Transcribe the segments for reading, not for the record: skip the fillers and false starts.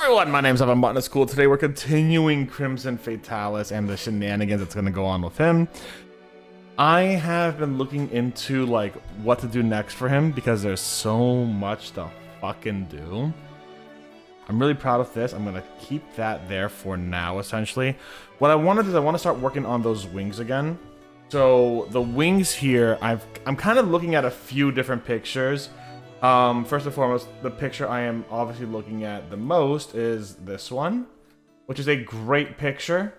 Everyone, my name's Botanist Cool. Today we're continuing Crimson Fatalis and the shenanigans that's gonna go on with him. I have been looking into like what to do next for him because there's so much to fucking do. I'm really proud of this. I'm gonna keep that there for now, essentially. What I want to do is I want to start working on those wings again. So the wings here, I'm kind of looking at a few different pictures. First and foremost, the picture I am obviously looking at the most is this one, which is a great picture.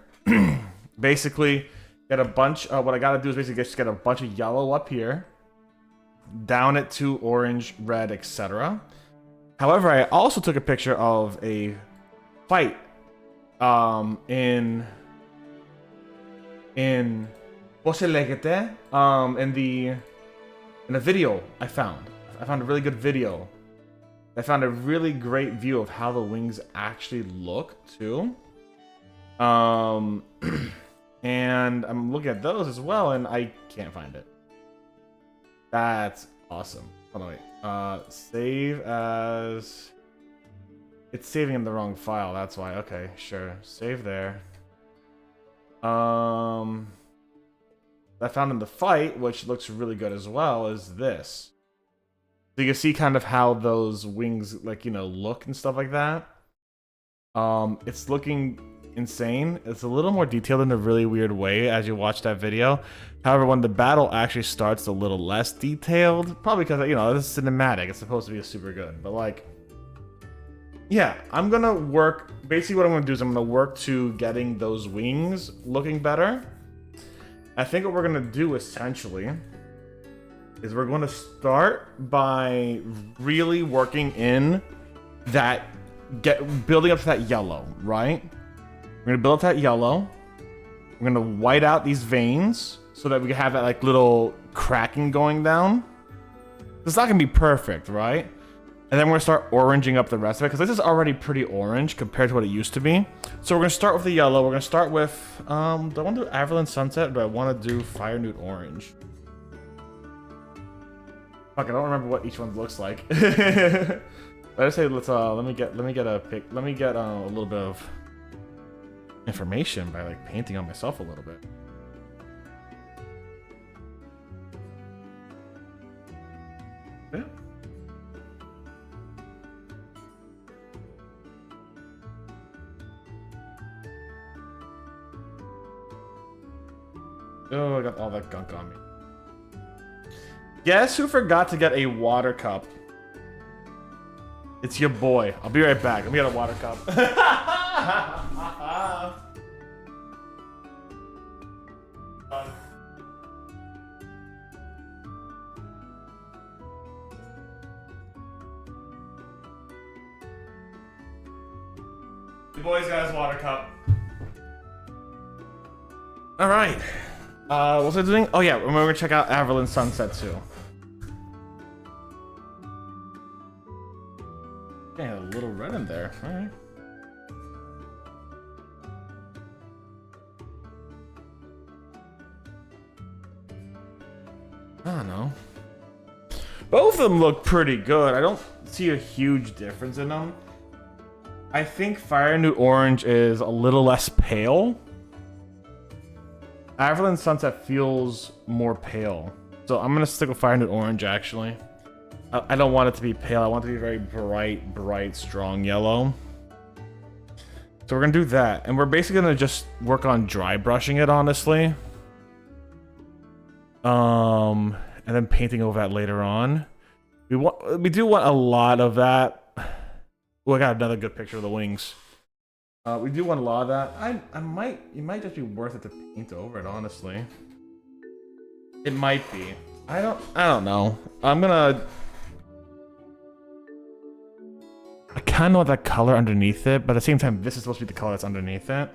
Basically, get a bunch, what I gotta do is basically just get a bunch of yellow up here, down it to orange, red, etc. However, I also took a picture of a fight, in a video I found. I found a really good video. I found a really great view of how the wings actually look too. And I'm looking at those as well, and I can't find it. That's awesome. Hold on, wait. Save as. It's saving in the wrong file. That's why. Okay, sure. Save there. I found in the fight, which looks really good as well, is this. So you can see kind of how those wings, like, you know, look and stuff like that. It's looking insane. It's a little more detailed in a really weird way as you watch that video. However, when the battle actually starts, it's a little less detailed. Probably because, you know, this is cinematic. It's supposed to be super good. But, like, yeah, I'm going to work. Basically, what I'm going to do is I'm going to work to getting those wings looking better. I think what we're going to do, essentially, is we're going to start by really working in that, building up to that yellow, right? We're going to build up that yellow. We're going to white out these veins so that we can have that like little cracking going down. It's not going to be perfect, right? And then we're going to start oranging up the rest of it because this is already pretty orange compared to what it used to be. So we're going to start with the yellow. We're going to start with, do I want to do Averland Sunset or do I want to do Fire Nude Orange? Fuck, I don't remember what each one looks like. Let's say let me get a little bit of information by like painting on myself a little bit. Yeah. Oh, I got all that gunk on me. Guess who forgot to get a water cup? It's your boy. I'll be right back. Let me get a water cup. The boy's got his water cup. All right. What was I doing? Oh yeah, we're gonna check out Averland Sunset too. Yeah, a little red in there. All right. I don't know. Both of them look pretty good. I don't see a huge difference in them. I think Fire Nude Orange is a little less pale. Averland Sunset feels more pale. So I'm gonna stick with Fire Nude Orange actually. I don't want it to be pale. I want it to be very bright, strong yellow. So we're gonna do that. And we're basically gonna just work on dry brushing it, honestly. And then painting over that later on. We do want a lot of that. Oh, I got another good picture of the wings. We do want a lot of that. It might just be worth it to paint over it, honestly. It might be. I don't know. I kind of want that color underneath it, but at the same time, this is supposed to be the color that's underneath it.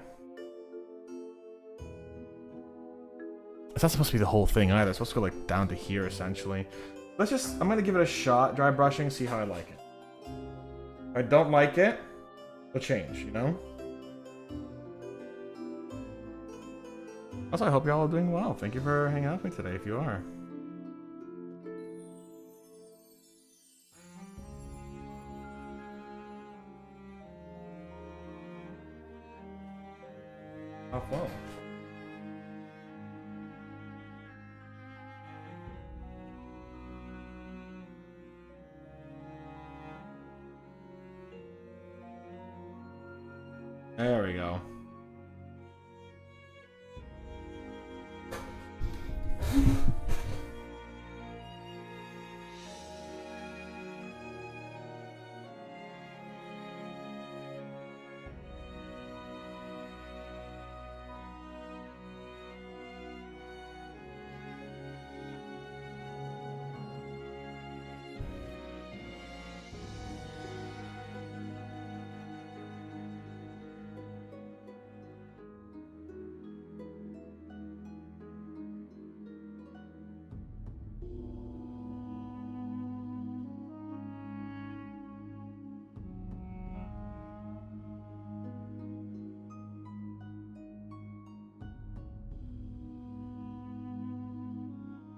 It's not supposed to be the whole thing either. It's supposed to go like down to here, essentially. I'm gonna give it a shot, dry brushing, see how I like it. If I don't like it, we'll change, you know? Also, I hope y'all are doing well. Thank you for hanging out with me today, if you are. Oh, whoa. There we go.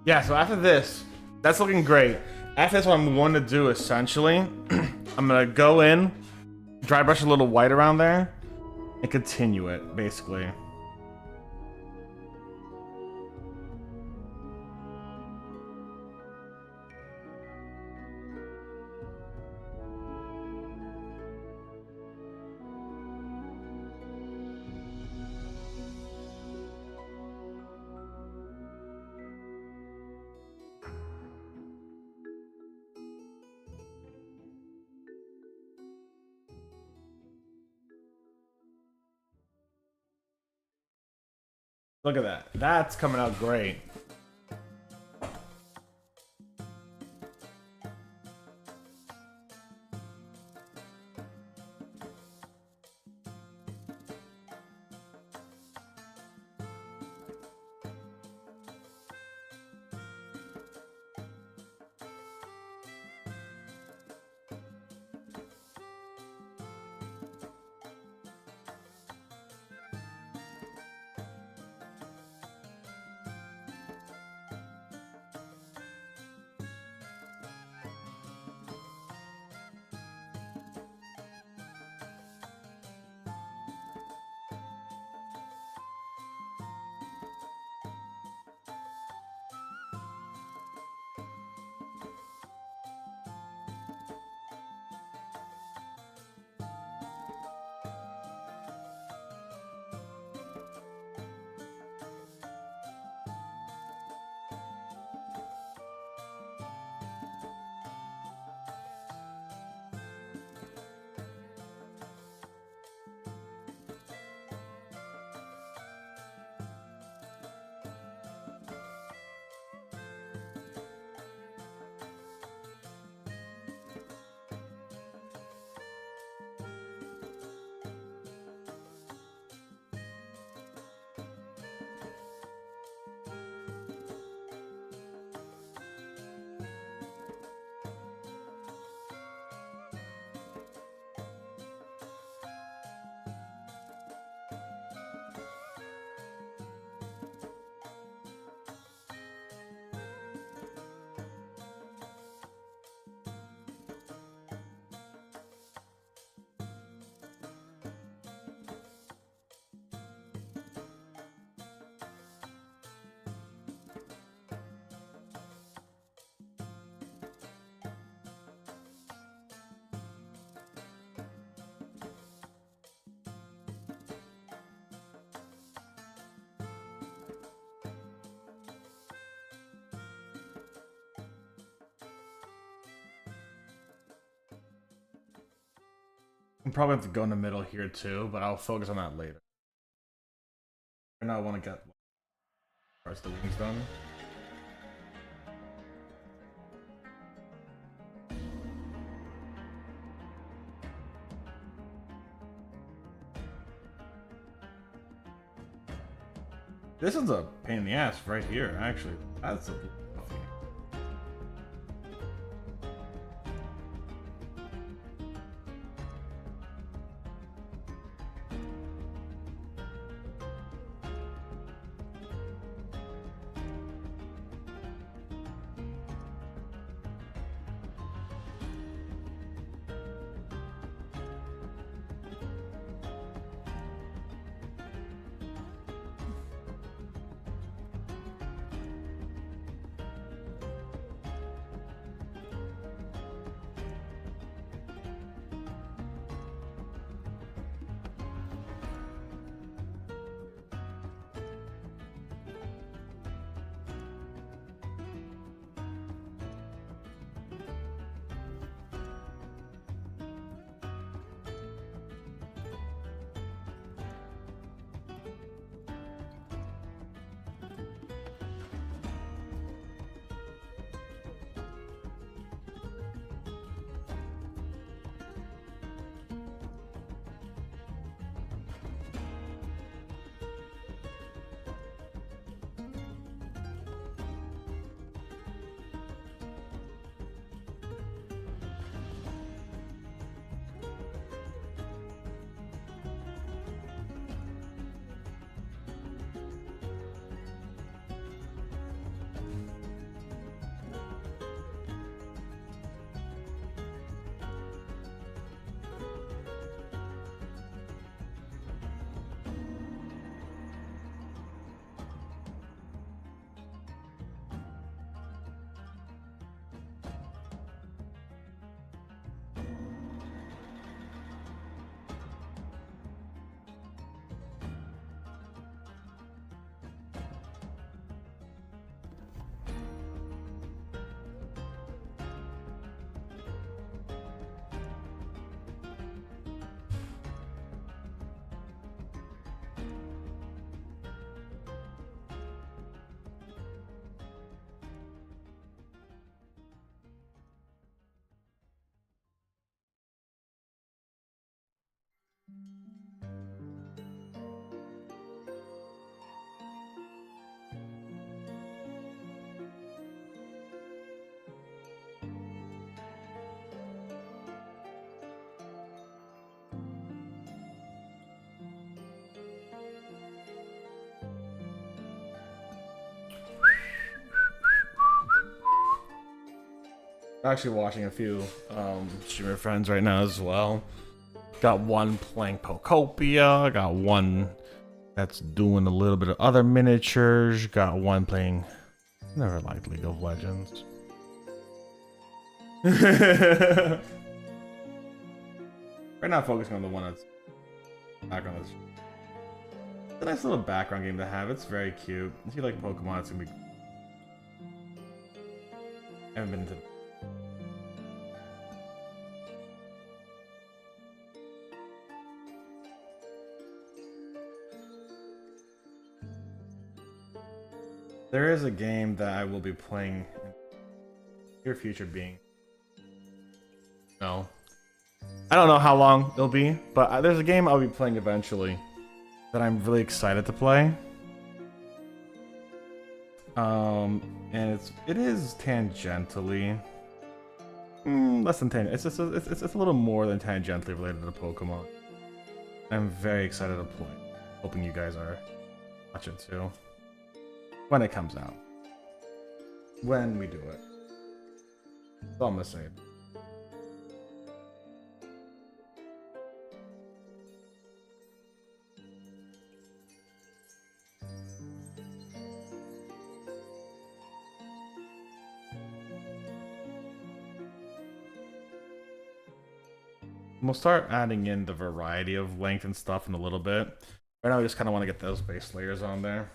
Yeah, so after this, that's looking great. After this, what I'm going to do essentially, I'm going to go in, dry brush a little white around there, and continue it, basically. Look at that. That's coming out great. I'm probably have to go in the middle here too, but I'll focus on that later. And I want to get the wings done. This one's a pain in the ass right here, actually. That's a I'm actually watching a few streamer friends right now as well. Got one playing Pocopia, got one that's doing a little bit of other miniatures, got one playing, never liked League of Legends. Right now focusing on the one that's background. It's a nice little background game to have. It's very cute. If you like Pokemon, it's gonna be. I haven't been to. There is a game that I will be playing in the near future. Being. No. I don't know how long it'll be, but there's a game I'll be playing eventually that I'm really excited to play. And it is tangentially less than tangent. It's a little more than tangentially related to Pokemon. I'm very excited to play. Hoping you guys are watching too. When it comes out. When we do it. That's all I'm gonna say. We'll start adding in the variety of length and stuff in a little bit. Right now, I just kind of want to get those base layers on there.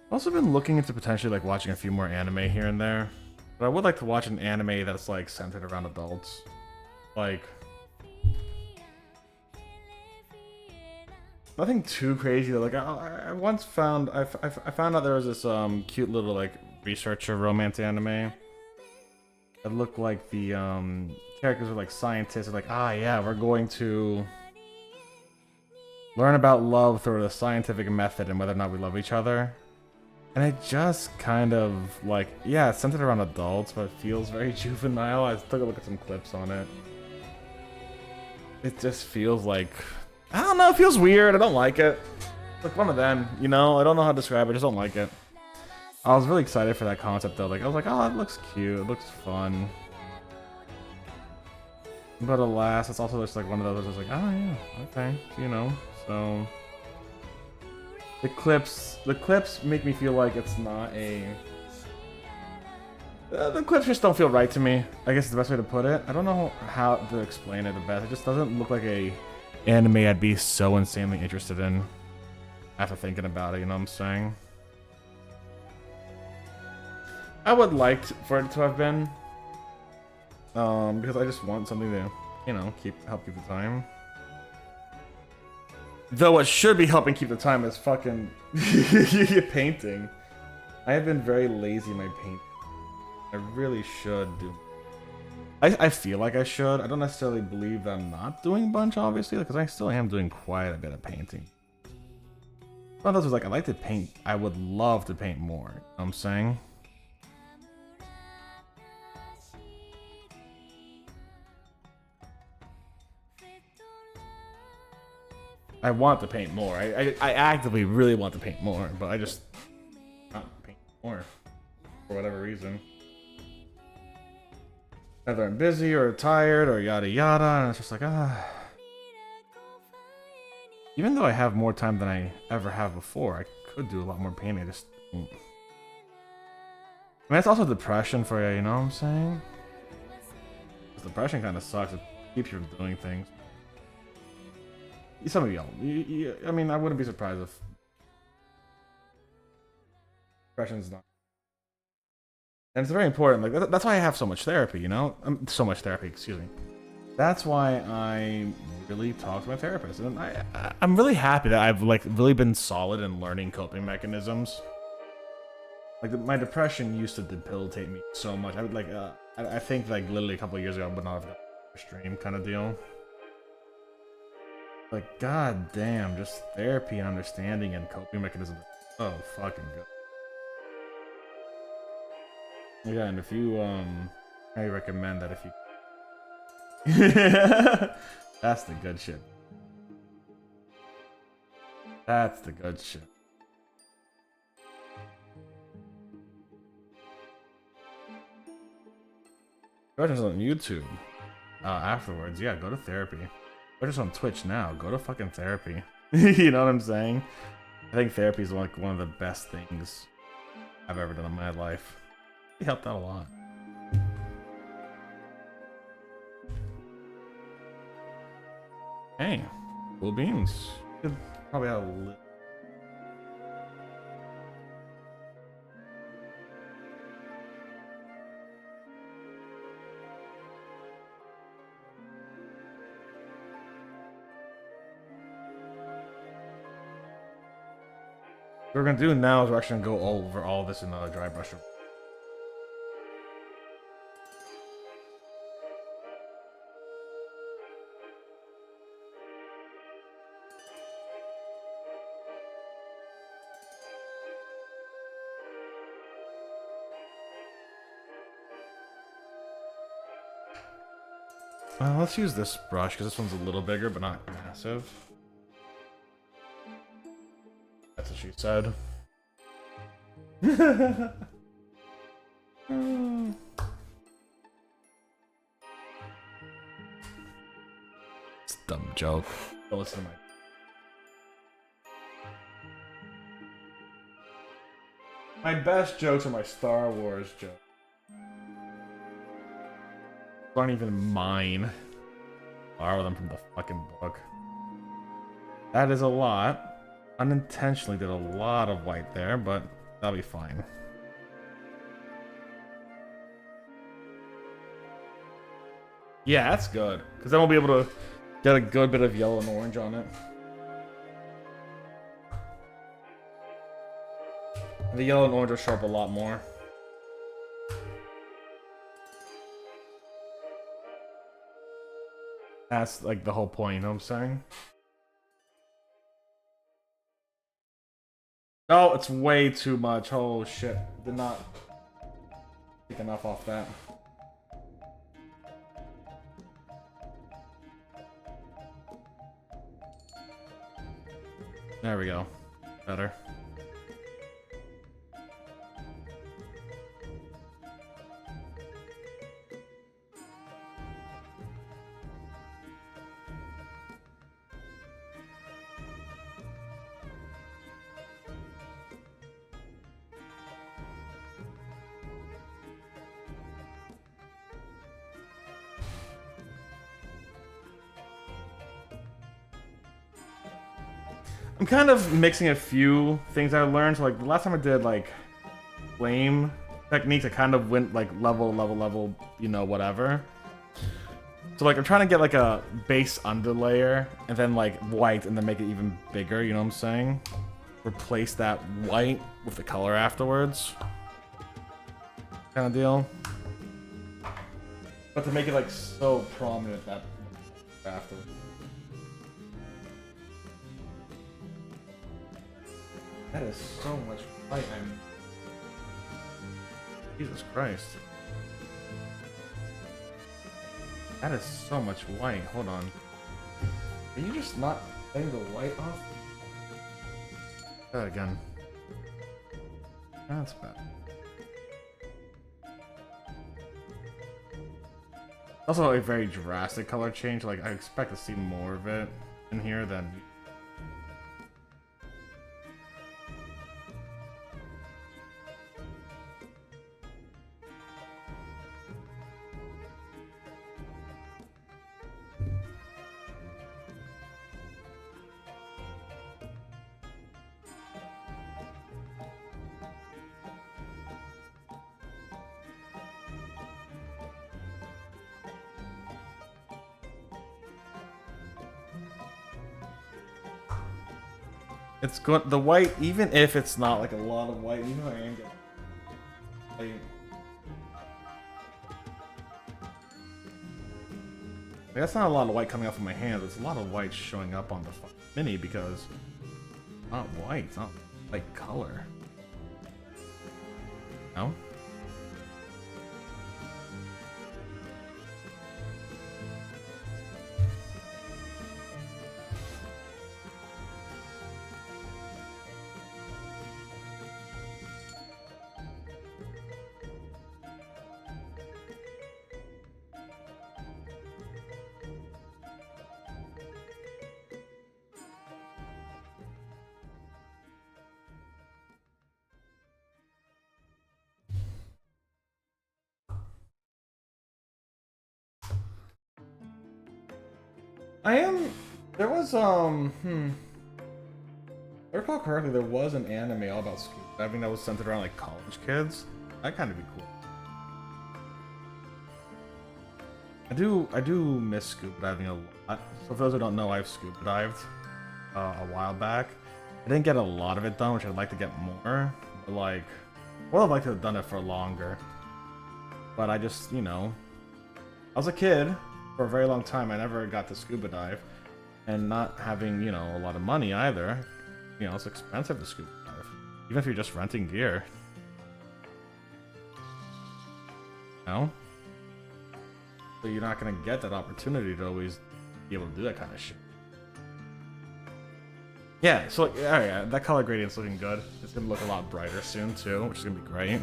I've also been looking into potentially like watching a few more anime here and there. But I would like to watch an anime that's like centered around adults. Like nothing too crazy though. Like I once found I found out there was this cute little like researcher romance anime. It looked like the characters were like scientists. Like yeah, we're going to learn about love through the scientific method and whether or not we love each other. And it just kind of like, yeah, it's centered around adults, but it feels very juvenile. I took a look at some clips on it. It just feels like, I don't know, it feels weird. I don't like it. It's like one of them, you know? I don't know how to describe it, I just don't like it. I was really excited for that concept though. Like, I was like, oh, it looks cute, it looks fun. But alas, it's also just like one of those that's like, oh yeah, okay, you know, so. The clips make me feel like it's not a... the clips just don't feel right to me. I guess is the best way to put it. I don't know how to explain it the best. It just doesn't look like a anime I'd be so insanely interested in after thinking about it, you know what I'm saying? I would like for it to have been. Because I just want something to, you know, help keep the time. Though what should be helping keep the time is fucking painting. I have been very lazy in my paint. I really should do. I feel like I should. I don't necessarily believe that I'm not doing a bunch, obviously, because I still am doing quite a bit of painting. One of those was like, I like to paint. I would love to paint more. You know what I'm saying? I want to paint more. I actively really want to paint more, but I just not paint more for whatever reason. Either I'm busy or tired or yada yada, and it's just like Even though I have more time than I ever have before, I could do a lot more painting. I just don't. I mean, it's also depression for you, you know what I'm saying? Depression kind of sucks. It keeps you from doing things. Some of y'all. I mean, I wouldn't be surprised if depression's not. And it's very important. Like that's why I have so much therapy, you know? So much therapy, excuse me. That's why I really talk to my therapist, and I'm really happy that I've like really been solid in learning coping mechanisms. Like my depression used to debilitate me so much. I would like I think like literally a couple of years ago I would not have got a stream kind of deal. Like, god damn, just therapy and understanding and coping mechanisms. Oh, fucking good. Yeah, and if you I recommend that if you that's the good shit. That's the good shit. Watch us on YouTube afterwards. Yeah, go to therapy. Watch us on Twitch now. Go to fucking therapy. You know what I'm saying? I think therapy is like one of the best things I've ever done in my life. It helped out a lot. Hey, cool beans. Could probably have a little. What we're gonna do now is we're actually gonna go over all this in the dry brush. Let's use this brush because this one's a little bigger, but not massive. That's what she said. It's a dumb joke. Don't listen to my best jokes are my Star Wars jokes. Aren't even mine. Borrow them from the fucking book. That is a lot. Unintentionally did a lot of white there, but that'll be fine. Yeah, that's good. Because then we'll be able to get a good bit of yellow and orange on it. The yellow and orange will show up a lot more. That's like the whole point, you know what I'm saying? Oh, it's way too much. Oh shit. Did not take enough off that. There we go. Better. I'm kind of mixing a few things I learned. So like the last time I did like flame techniques, I kind of went like level, you know, whatever. So like I'm trying to get like a base underlayer and then like white and then make it even bigger, you know what I'm saying? Replace that white with the color afterwards. Kind of deal. But to make it like so prominent that afterwards. That is so much white. Jesus Christ. That is so much white. Hold on. Are you just not getting the white off? That again. That's bad. Also a very drastic color change. Like I expect to see more of it in here than. It's good. The white, even if it's not like a lot of white, even though I am getting like, that's not a lot of white coming off of my hands. It's a lot of white showing up on the mini because it's not white. It's not like color. No. I am. There was If I recall correctly, there was an anime all about scuba diving that was centered around like college kids. That kind of be cool. I do miss scuba diving a lot. So for those who don't know, I've scuba dived a while back. I didn't get a lot of it done, which I'd like to get more. But like, well, I'd like to have done it for longer. But I just, you know, I was a kid for a very long time. I never got to scuba dive, and not having, you know, a lot of money either. You know, it's expensive to scuba dive, even if you're just renting gear. You know? So you're not gonna get that opportunity to always be able to do that kind of shit. Yeah, so like, yeah, that color gradient's looking good. It's gonna look a lot brighter soon too, which is gonna be great.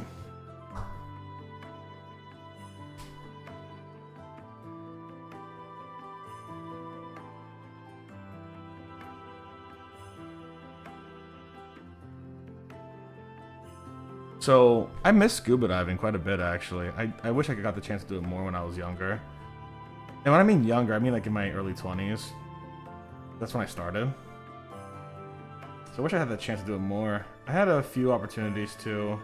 So, I miss scuba diving quite a bit, actually. I wish I got the chance to do it more when I was younger. And when I mean younger, I mean like in my early 20s. That's when I started. So I wish I had the chance to do it more. I had a few opportunities to.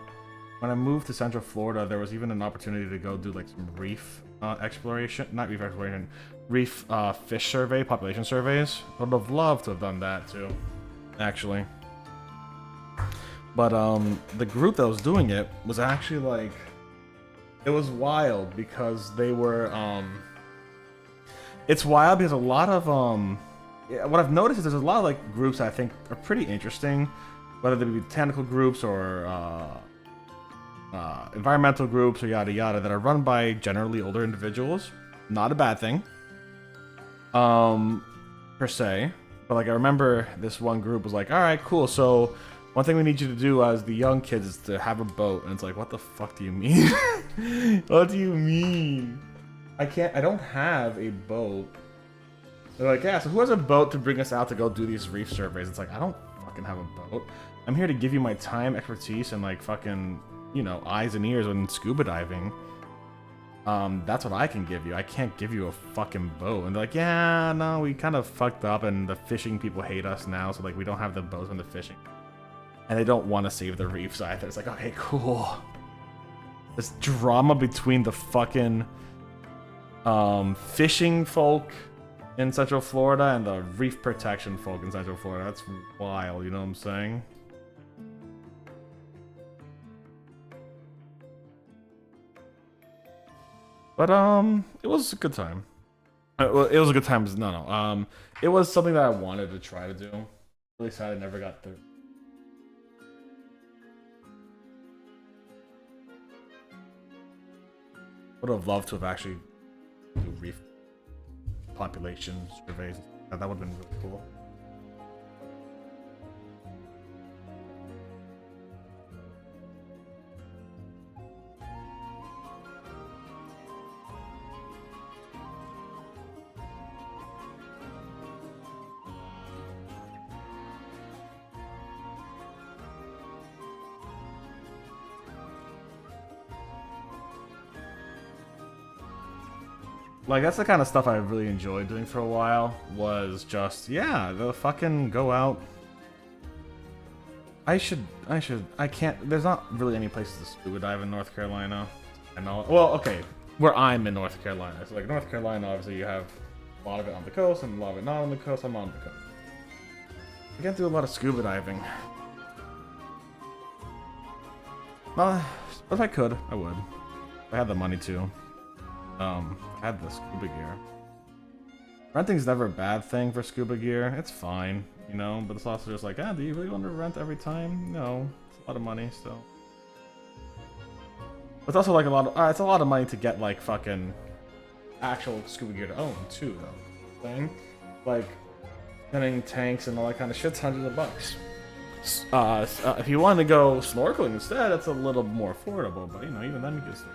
When I moved to Central Florida, there was even an opportunity to go do like some reef exploration. Not reef exploration. Reef fish survey, population surveys. I would have loved to have done that too, actually. But the group that was doing it was actually like, it was wild because they were it's wild because a lot of what I've noticed is there's a lot of like groups I think are pretty interesting, whether they be botanical groups or environmental groups or yada yada, that are run by generally older individuals. Not a bad thing, per se. But like I remember this one group was like, all right, cool, so one thing we need you to do as the young kids is to have a boat. And it's like, what the fuck do you mean? What do you mean? I don't have a boat. They're like, yeah, so who has a boat to bring us out to go do these reef surveys? It's like, I don't fucking have a boat. I'm here to give you my time, expertise, and like fucking, you know, eyes and ears when scuba diving. That's what I can give you. I can't give you a fucking boat. And they're like, yeah, no, we kind of fucked up and the fishing people hate us now. So like, we don't have the boats and the fishing. And they don't want to save the reefs either. It's like, okay, cool. This drama between the fucking fishing folk in Central Florida and the reef protection folk in Central Florida. That's wild, you know what I'm saying? But it was a good time. Well, it was a good time. No. It was something that I wanted to try to do. Really sad I never got through. Would have loved to have actually do reef population surveys. That would have been really cool. Like, that's the kind of stuff I really enjoyed doing for a while, was just, yeah, the fucking go out. I can't, there's not really any places to scuba dive in North Carolina. I know, well, okay, where I'm in North Carolina. So, like, North Carolina, obviously, you have a lot of it on the coast and a lot of it not on the coast. I'm on the coast. I can't do a lot of scuba diving. Well, but if I could, I would. If I had the money to. I had the scuba gear. Renting's never a bad thing for scuba gear. It's fine, you know, but it's also just like, do you really want to rent every time? No, it's a lot of money still. But it's also like it's a lot of money to get like fucking actual scuba gear to own too, though. Thing, like spending tanks and all that kind of shit's hundreds of bucks. If you want to go snorkeling instead, it's a little more affordable, but you know, even then you can still.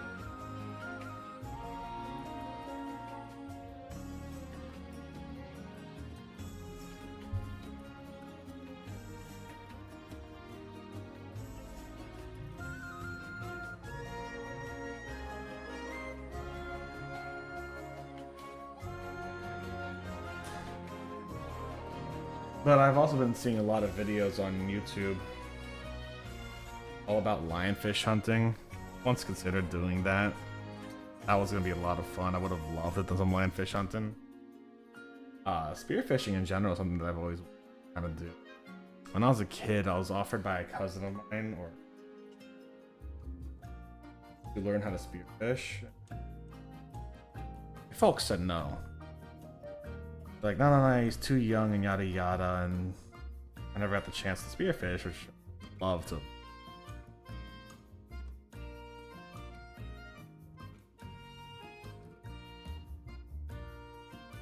But I've also been seeing a lot of videos on YouTube all about lionfish hunting. Once considered doing that. That was gonna be a lot of fun. I would have loved it, some lionfish hunting. Spearfishing in general is something that I've always wanted to do. When I was a kid, I was offered by a cousin of mine to learn how to spearfish. Folks said no. Like, no, he's too young and yada yada, and I never got the chance to spearfish, which I'd love to.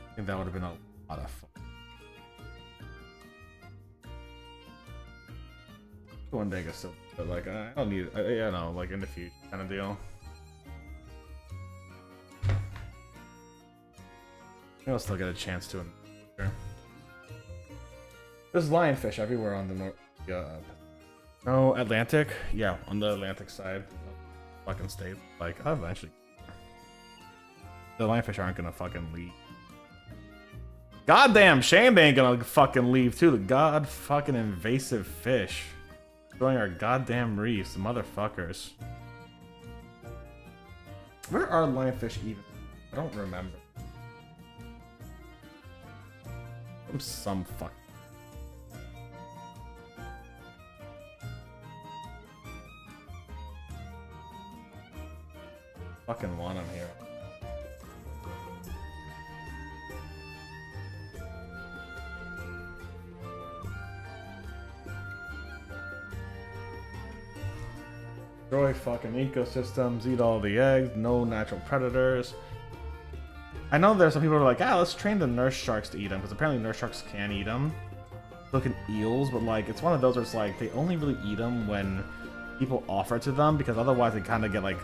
I think that would have been a lot of fun. One day I guess so, but like I don't need it, you know, like in the future kind of deal. I'll still get a chance to in the future. There's lionfish everywhere on the north. No, Atlantic? Yeah, on the Atlantic side. Fucking state. Like, eventually. The lionfish aren't gonna fucking leave. Goddamn shame they ain't gonna fucking leave too. The god fucking invasive fish. Destroying our goddamn reefs, the motherfuckers. Where are lionfish even? I don't remember. From some fuck. Fucking want them here. Destroy fucking ecosystems, eat all the eggs, no natural predators. I know there's some people who are like, let's train the nurse sharks to eat them, because apparently nurse sharks can eat them. Look at eels, but like, it's one of those where it's like, they only really eat them when people offer to them, because otherwise they kind of get like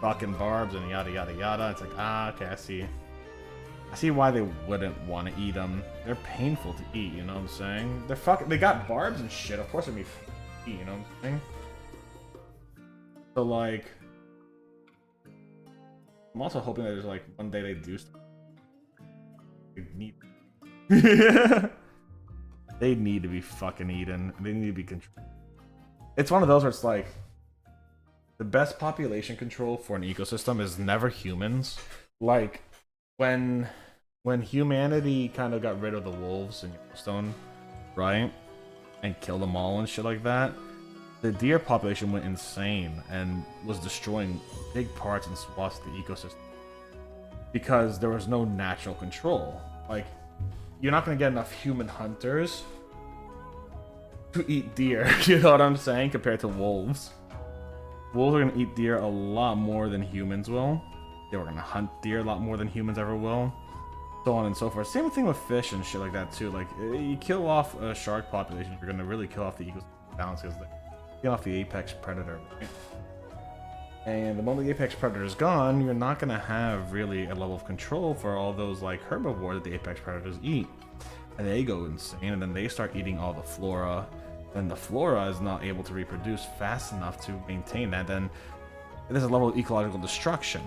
fucking barbs and yada yada yada. It's like, okay, I see why they wouldn't want to eat them. They're painful to eat, you know what I'm saying? They got barbs and shit, of course it'd be eat, you know what I'm saying? So like, I'm also hoping that there's like one day they do stuff. They need they need to be fucking eaten. They need to be controlled. It's one of those where it's like, the best population control for an ecosystem is never humans. Like when humanity kind of got rid of the wolves in Yellowstone, right? And killed them all and shit like that. The deer population went insane and was destroying big parts and swaths of the ecosystem because there was no natural control. Like, you're not going to get enough human hunters to eat deer, you know what I'm saying, compared to wolves. Wolves are going to eat deer a lot more than humans will. They were going to hunt deer a lot more than humans ever will. So on and so forth. Same thing with fish and shit like that too. Like, you kill off a shark population, you're going to really kill off the ecosystem balance because kill off the apex predator, right? And the moment the apex predator is gone, you're not going to have really a level of control for all those like herbivores that the apex predators eat. And they go insane, and then they start eating all the flora. Then the flora is not able to reproduce fast enough to maintain that. Then there's a level of ecological destruction.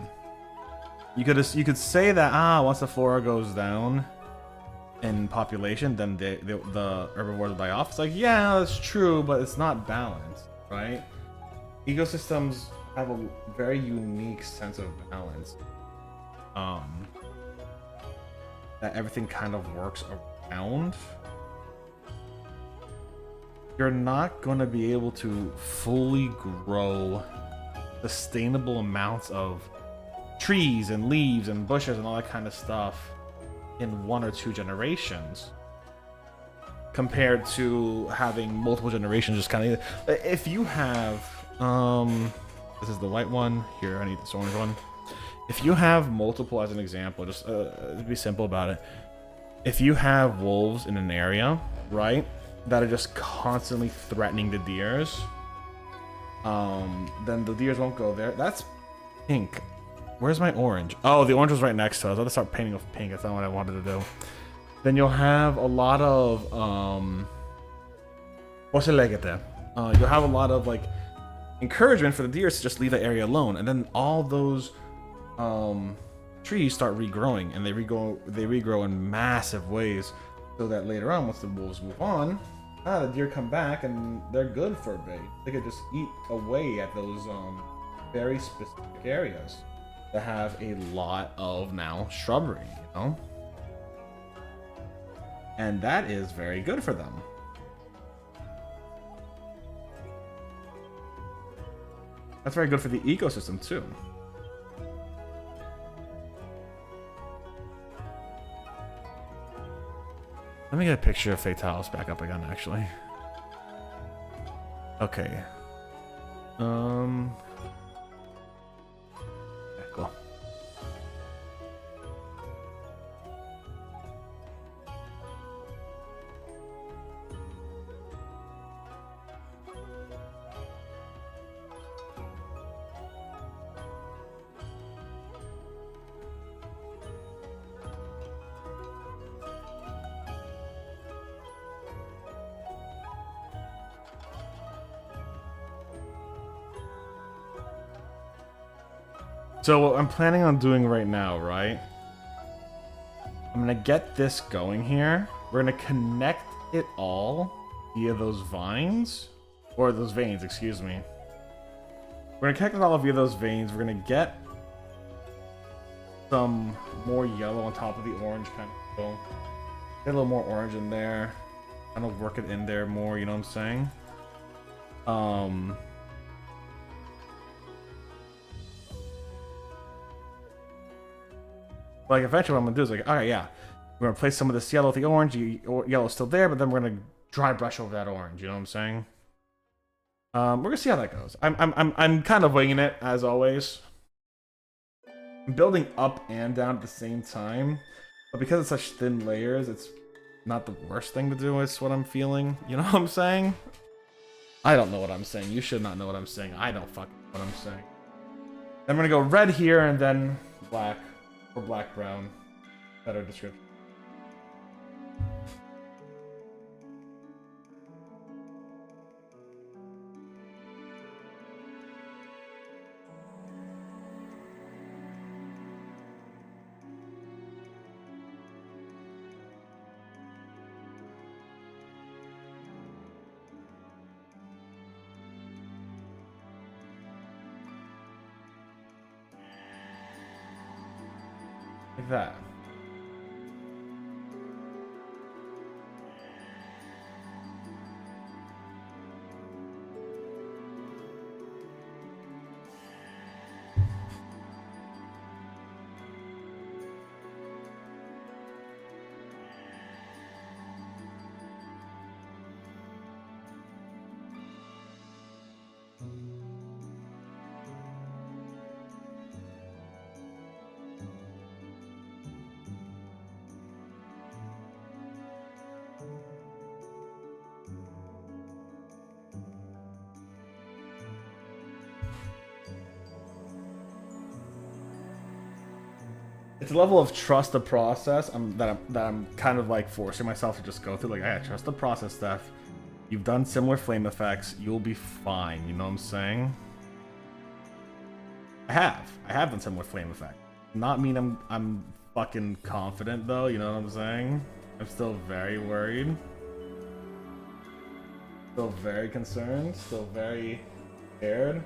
You could say that once the flora goes down in population, then the herbivores will die off. It's like, yeah, that's true, but it's not balanced, right? Ecosystems have a very unique sense of balance. That everything kind of works around. You're not going to be able to fully grow sustainable amounts of trees and leaves and bushes and all that kind of stuff in 1 or 2 generations, compared to having multiple generations. Just kind of, if you have this is the white one here, I need this orange one. If you have multiple, as an example, just to be simple about it, if you have wolves in an area, right, that are just constantly threatening the deers, then the deers won't go there. That's pink. Where's my orange? Oh, the orange was right next to it. I was going to start painting with pink. That's not what I wanted to do. Then you'll have a lot of you'll have a lot of like encouragement for the deers to just leave the area alone, and then all those trees start regrowing, and they regrow in massive ways So that later on, once the wolves move on, the deer come back and they're good for a bait. They could just eat away at those very specific areas that have a lot of now shrubbery, you know? And that is very good for them. That's very good for the ecosystem too. Let me get a picture of Fatalis back up again, actually. Okay. Yeah, cool. So what I'm planning on doing right now, right? I'm gonna get this going here. We're gonna connect it all via those vines, or those veins, excuse me. We're gonna connect it all via those veins. We're gonna get some more yellow on top of the orange, kind of. So get a little more orange in there. Kind of work it in there more. You know what I'm saying? Like, eventually what I'm gonna do is like, alright, yeah, we're gonna place some of this yellow with the orange. Yellow's still there, but then we're gonna dry brush over that orange. You know what I'm saying? We're gonna see how that goes. I'm kind of winging it as always. I'm building up and down at the same time, but because it's such thin layers, it's not the worst thing to do. Is what I'm feeling. You know what I'm saying? I don't know what I'm saying. You should not know what I'm saying. I don't fucking know what I'm saying. I'm gonna go red here and then black. Or black brown. Better description. Like that. It's a level of trust the process that I'm kind of like forcing myself to just go through. Like, I gotta trust the process, Steph. You've done similar flame effects. You'll be fine. You know what I'm saying? I have done similar flame effects. Not mean I'm fucking confident though. You know what I'm saying? I'm still very worried. Still very concerned. Still very scared.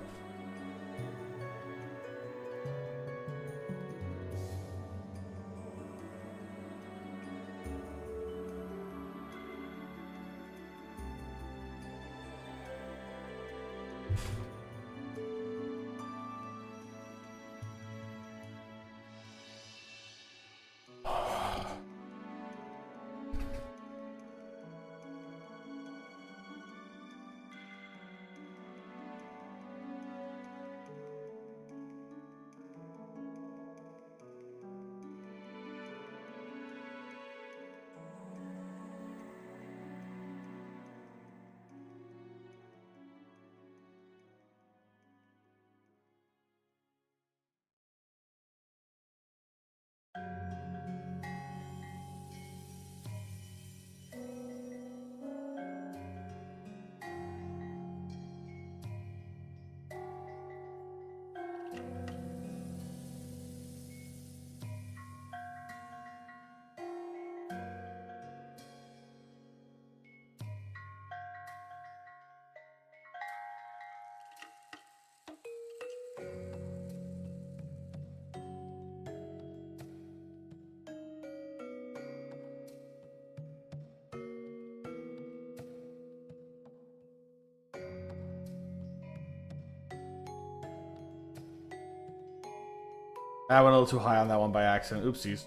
I went a little too high on that one by accident. Oopsies.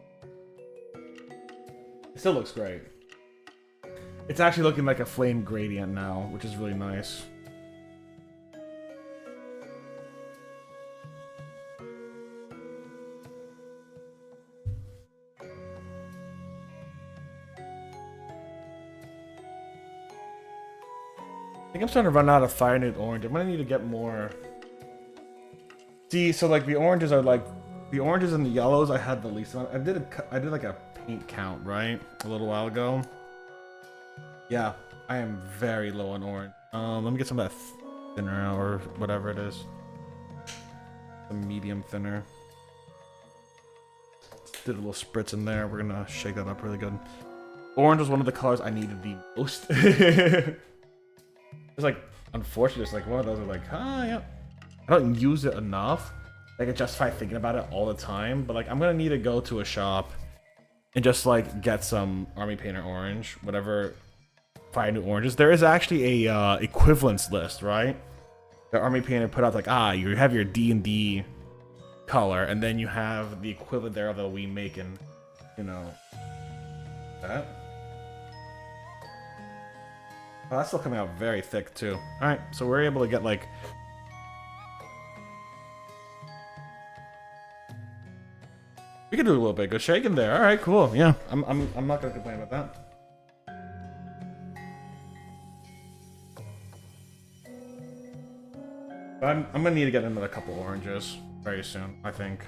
It still looks great. It's actually looking like a flame gradient now, which is really nice. I think I'm starting to run out of fire nude orange. I'm gonna need to get more. See, so like the oranges are like the oranges and the yellows. I had the least amount. I did like a paint count right a little while ago. Yeah, I am very low on orange. Let me get some of that thinner or whatever it is. The medium thinner. Did a little spritz in there. We're gonna shake that up really good. Orange was one of the colors I needed the most. It's like, unfortunately, it's like one of those are like, yeah. I don't use it enough. I can justify thinking about it all the time, but like I'm gonna need to go to a shop and just like get some Army Painter orange, whatever fire new oranges. There is actually a equivalence list, right? The Army Painter put out like, you have your D&D color, and then you have the equivalent there that we make in, you know, that. Oh, that's still coming out very thick too. Alright, so we're able to get like... We can do a little bit. Good shaking there. Alright, cool. Yeah, I'm not gonna complain about that. But I'm gonna need to get another couple oranges very soon, I think.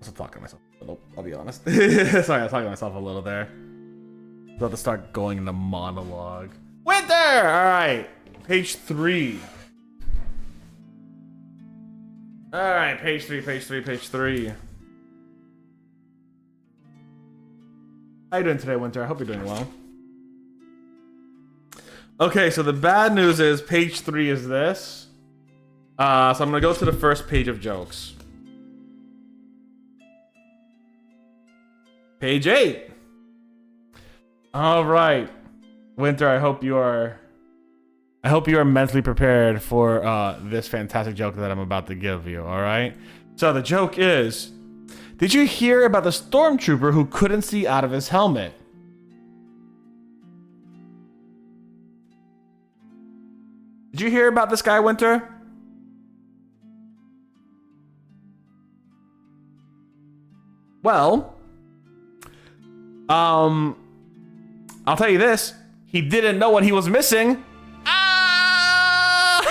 I'm talking to myself a little, I'll be honest. Sorry, I was talking to myself a little there. About to start going into monologue. Winter! Alright, page 3. Alright, page 3. How you doing today, Winter? I hope you're doing well. Okay, so the bad news is page 3 is this. So I'm gonna go to the first page of jokes. Page 8. All right, Winter. I hope you are mentally prepared for this fantastic joke that I'm about to give you. All right. So the joke is: did you hear about the stormtrooper who couldn't see out of his helmet? Did you hear about this guy, Winter? Well. I'll tell you this. He didn't know what he was missing. Ah!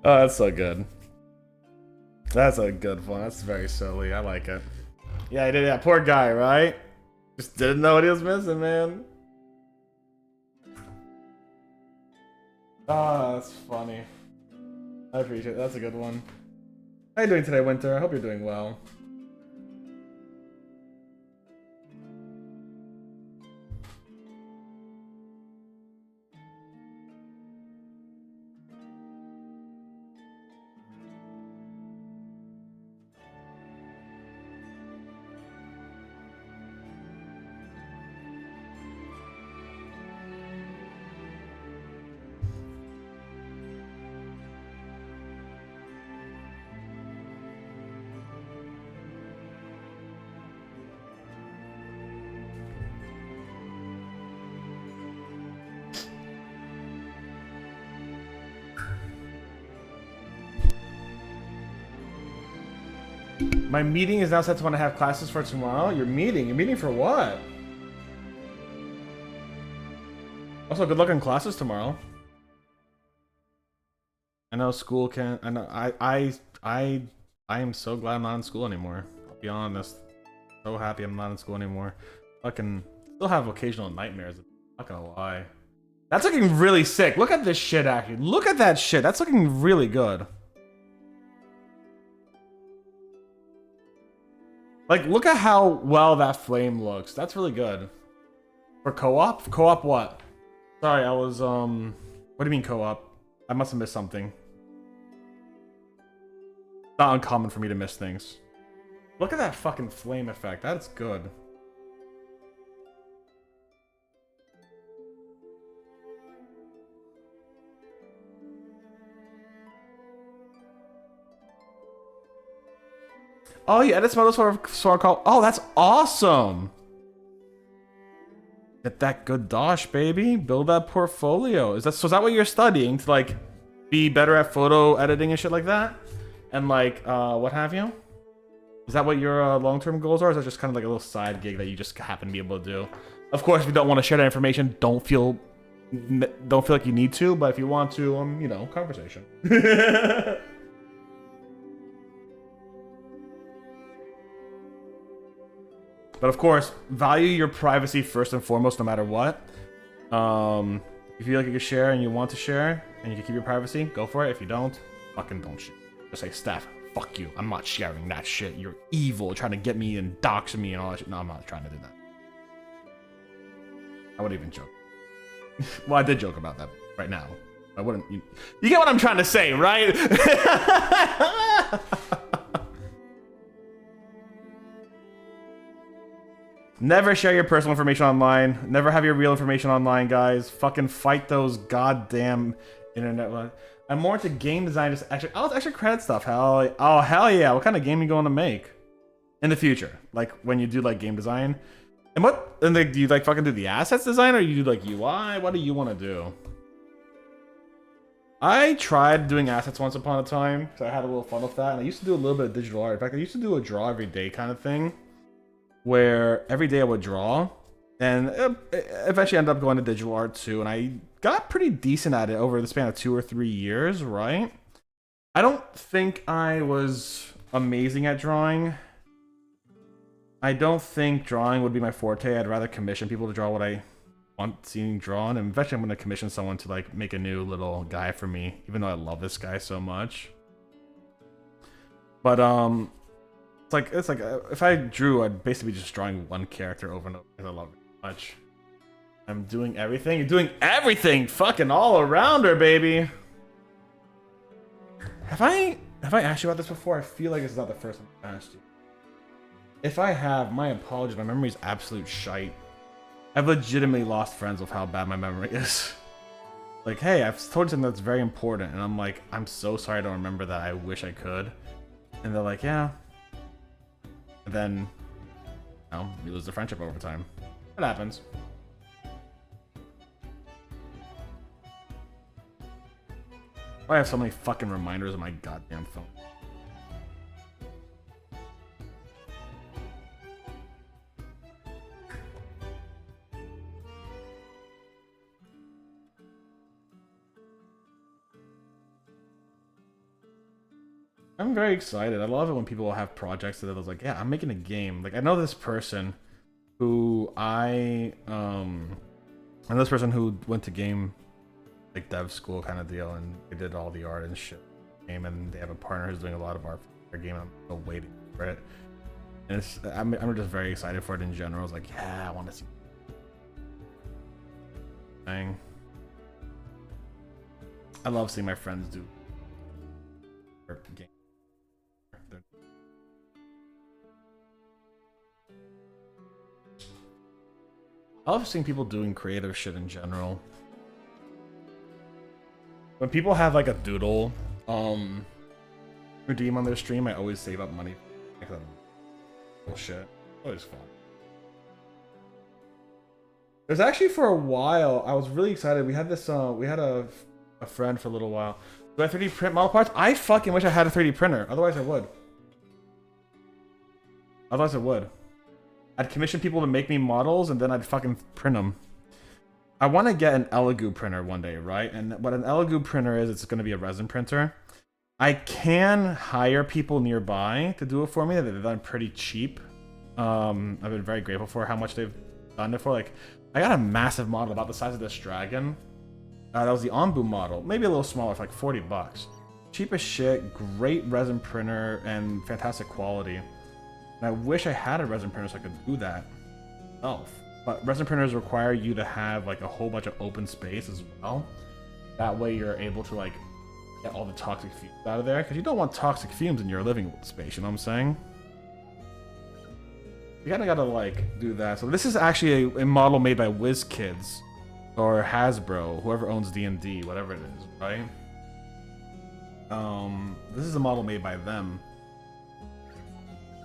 Oh, that's so good. That's a good one. That's very silly. I like it. Yeah, he did that. Poor guy, right? Just didn't know what he was missing, man. Ah, that's funny. I appreciate it. That's a good one. How you doing today, Winter? I hope you're doing well. My meeting is now set to want to have classes for tomorrow. Your meeting? Your meeting for what? Also, good luck in classes tomorrow. I know school can't. I know. I am so glad I'm not in school anymore. I'll be honest. So happy I'm not in school anymore. Fucking still have occasional nightmares. I'm not gonna lie. That's looking really sick. Look at this shit, actually. Look at that shit. That's looking really good. Like, look at how well that flame looks. That's really good. For co-op? Co-op what? Sorry, I was, what do you mean co-op? I must have missed something. It's not uncommon for me to miss things. Look at that fucking flame effect. That's good. Oh, you edit some of those for a call. Oh, that's awesome. Get that good dosh, baby. Build that portfolio. Is that what you're studying to like be better at photo editing and shit like that? And like what have you? Is that what your long-term goals are? Or is that just kind of like a little side gig that you just happen to be able to do? Of course, if you don't want to share that information, don't feel like you need to. But if you want to, you know, conversation. But of course, value your privacy first and foremost, no matter what. If you feel like you can share and you want to share, and you can keep your privacy, go for it. If you don't, fucking don't share. Just say, Steph, fuck you. I'm not sharing that shit. You're evil, trying to get me and dox me and all that shit. No, I'm not trying to do that. I wouldn't even joke. Well, I did joke about that right now. I wouldn't. You get what I'm trying to say, right? Never share your personal information online. Never have your real information online, guys. Fucking fight those goddamn internet. I'm more into game design. Just actually, oh, it's extra credit stuff. Hell yeah! What kind of game are you going to make in the future? Like when you do like game design, and what? And like, do you like fucking do the assets design, or you do like UI? What do you want to do? I tried doing assets once upon a time, so I had a little fun with that. And I used to do a little bit of digital art. In fact, I used to do a draw every day kind of thing, where every day I would draw, and eventually ended up going to digital art too, and I got pretty decent at it over the span of 2 or 3 years, right? I don't think I was amazing at drawing. I don't think drawing would be my forte. I'd rather commission people to draw what I want seeing drawn, and eventually I'm going to commission someone to like make a new little guy for me, even though I love this guy so much. But it's like if I drew, I'd basically be just drawing one character over and over because I love it so much. I'm doing everything. You're doing everything, fucking all around her, baby. Have I asked you about this before? I feel like it's not the first time I've asked you. If I have, my apologies. My memory is absolute shite. I've legitimately lost friends with how bad my memory is. Like, hey, I've told you something that's very important, and I'm like, I'm so sorry I don't remember that. I wish I could. And they're like, yeah. And then, you know, you lose the friendship over time. It happens. Why I have so many fucking reminders on my goddamn phone? I'm very excited. I love it when people have projects that I was like, yeah, I'm making a game. Like, I know this person who I know this person who went to game like dev school kind of deal, and they did all the art and shit game, and they have a partner who's doing a lot of art for their game. I'm still waiting for it, and I'm just very excited for it in general. I was like, yeah, I want to see. Dang. I love seeing my friends do game. I love seeing people doing creative shit in general. When people have like a doodle redeem on their stream, I always save up money for that bullshit. Always fun. There's actually, for a while, I was really excited. We had this we had a friend for a little while. Do I 3D print model parts? I fucking wish I had a 3D printer. Otherwise I would. I'd commission people to make me models, and then I'd fucking print them. I want to get an Elegoo printer one day, right? And what an Elegoo printer is, it's going to be a resin printer. I can hire people nearby to do it for me. They've done pretty cheap. I've been very grateful for how much they've done it for. Like, I got a massive model about the size of this dragon. That was the Onbu model. Maybe a little smaller, for like 40 bucks. Cheap as shit, great resin printer, and fantastic quality. And I wish I had a resin printer so I could do that myself. But resin printers require you to have like a whole bunch of open space as well. That way you're able to like get all the toxic fumes out of there. Because you don't want toxic fumes in your living space, you know what I'm saying? You kinda gotta like do that. So this is actually a model made by WizKids or Hasbro, whoever owns D&D, whatever it is, right? This is a model made by them.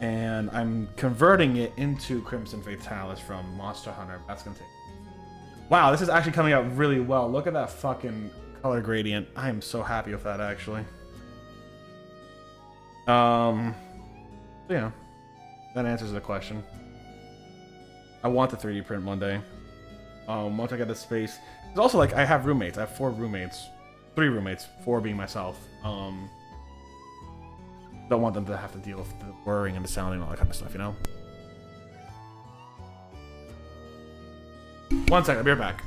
And I'm converting it into Crimson Fatalis from Monster Hunter. That's gonna take... Wow, this is actually coming out really well. Look at that fucking color gradient. I am so happy with that, actually. So yeah. That answers the question. I want the 3D print one day. Once I get the space. It's also like I have roommates. I have 4 roommates. 3 roommates. 4 being myself. Don't want them to have to deal with the whirring and the sounding and all that kind of stuff, you know? One second, I'll be right back.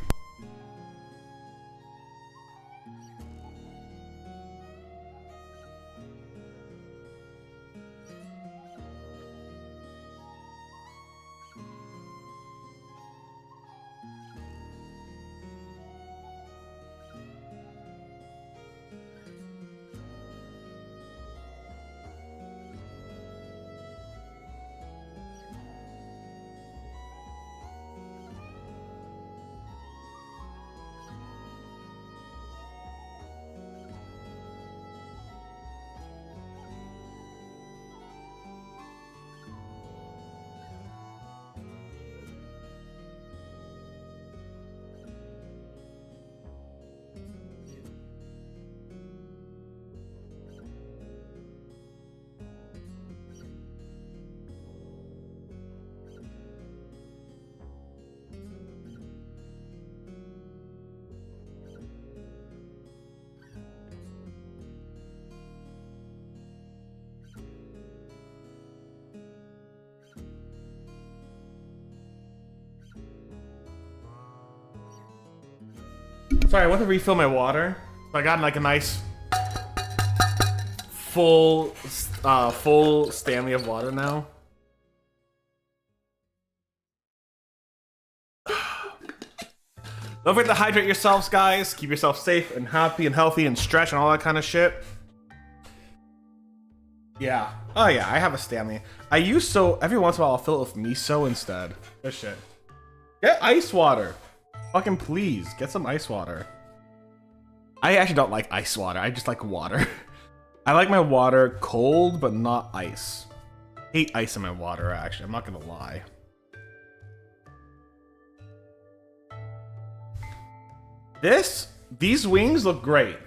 Sorry, I want to refill my water. So I got like a nice full Stanley of water now. Don't forget to hydrate yourselves, guys. Keep yourself safe and happy and healthy and stretch and all that kind of shit. Yeah. Oh yeah, I have a Stanley. I use so every once in a while I'll fill it with miso instead. Good shit. Get ice water. Fucking please, get some ice water. I actually don't like ice water. I just like water. I like my water cold, but not ice. I hate ice in my water, actually. I'm not gonna lie. These wings look great.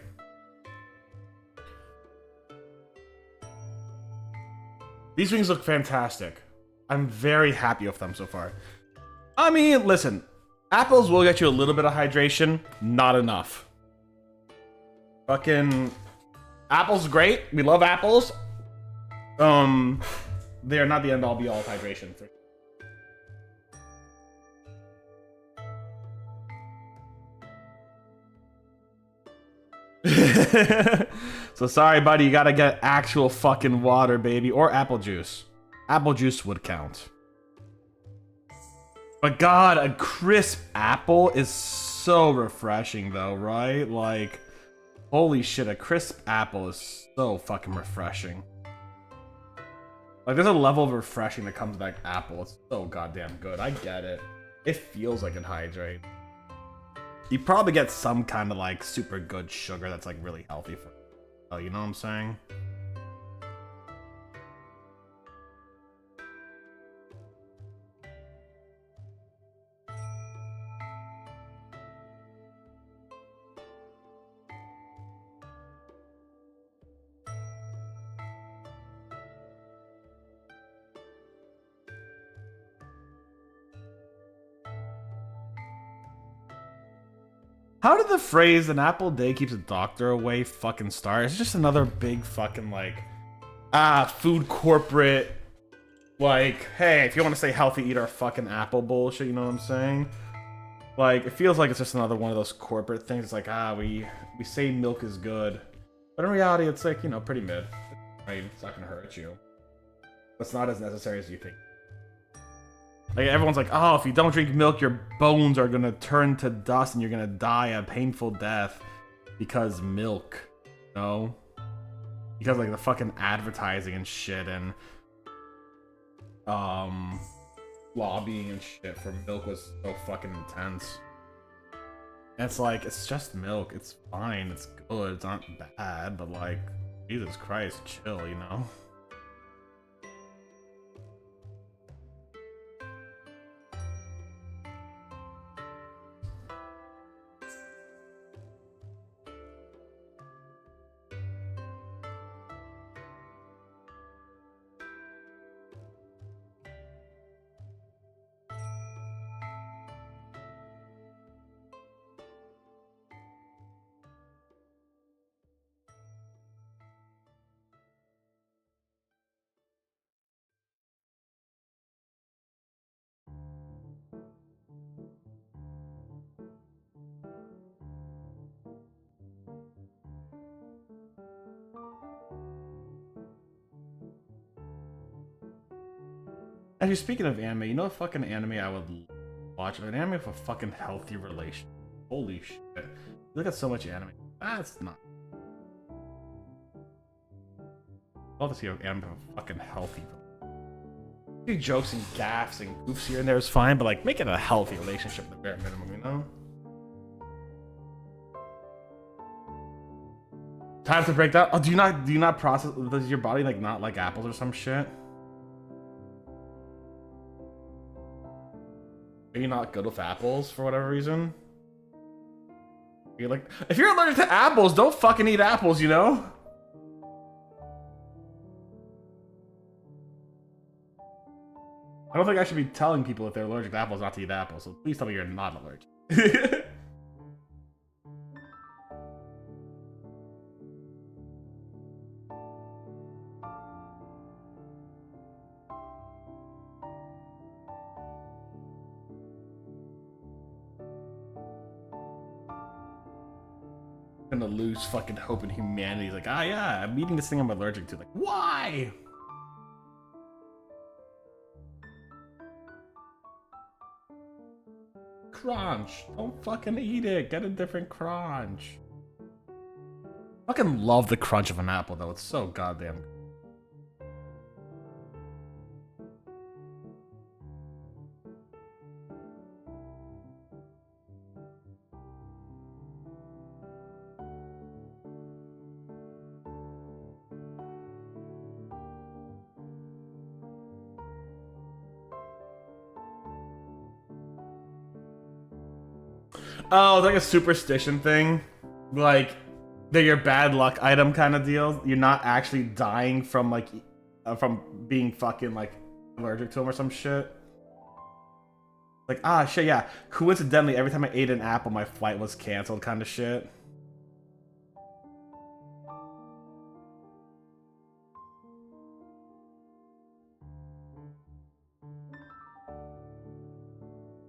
These wings look fantastic. I'm very happy with them so far. I mean, listen. Apples will get you a little bit of hydration. Not enough. Fucking... Apples great. We love apples. They are not the end-all be-all of hydration. So sorry, buddy. You gotta get actual fucking water, baby. Or apple juice. Apple juice would count. But God, a crisp apple is so refreshing, though, right? Like, holy shit, a crisp apple is so fucking refreshing. Like, there's a level of refreshing that comes back apple. It's so goddamn good. I get it. It feels like it hydrates. You probably get some kind of, like, super good sugar that's, like, really healthy for you. You know what I'm saying? How did the phrase "an apple a day keeps a doctor away" fucking start? It's just another big fucking like food corporate like, hey, if you want to say healthy, eat our fucking apple bullshit. You know what I'm saying? Like, it feels like it's just another one of those corporate things. It's like, we say milk is good, but in reality, it's like, you know, pretty mid. Right? It's not gonna hurt you. It's not as necessary as you think. Like, everyone's like, oh, if you don't drink milk, your bones are gonna turn to dust and you're gonna die a painful death because milk. No? Because, like, the fucking advertising and shit and, lobbying and shit for milk was so fucking intense. And it's like, it's just milk. It's fine. It's good. It's not bad. But, like, Jesus Christ, chill, you know? Actually, speaking of anime, you know what fucking anime I would watch? An anime with a fucking healthy relation. Holy shit. Look at so much anime. That's not. I'd love to see an anime with a fucking healthy relation. Do jokes and gaffs and goofs here and there is fine, but like make it a healthy relationship at the bare minimum, you know? Time to break down. Oh, do you not process? Does your body like not like apples or some shit? Are you not good with apples for whatever reason? You're like, if you're allergic to apples, don't fucking eat apples, you know? I don't think I should be telling people if they're allergic to apples not to eat apples, so please tell me you're not allergic. Gonna lose fucking hope in humanity. He's like, yeah, I'm eating this thing I'm allergic to. Like, why? Crunch. Don't fucking eat it. Get a different crunch. Fucking love the crunch of an apple though. It's so goddamn good. Oh, it's like a superstition thing. Like, they're your bad luck item kind of deal. You're not actually dying from, like, from being fucking, like, allergic to them or some shit. Like, shit, yeah. Coincidentally, every time I ate an apple, my flight was canceled kind of shit.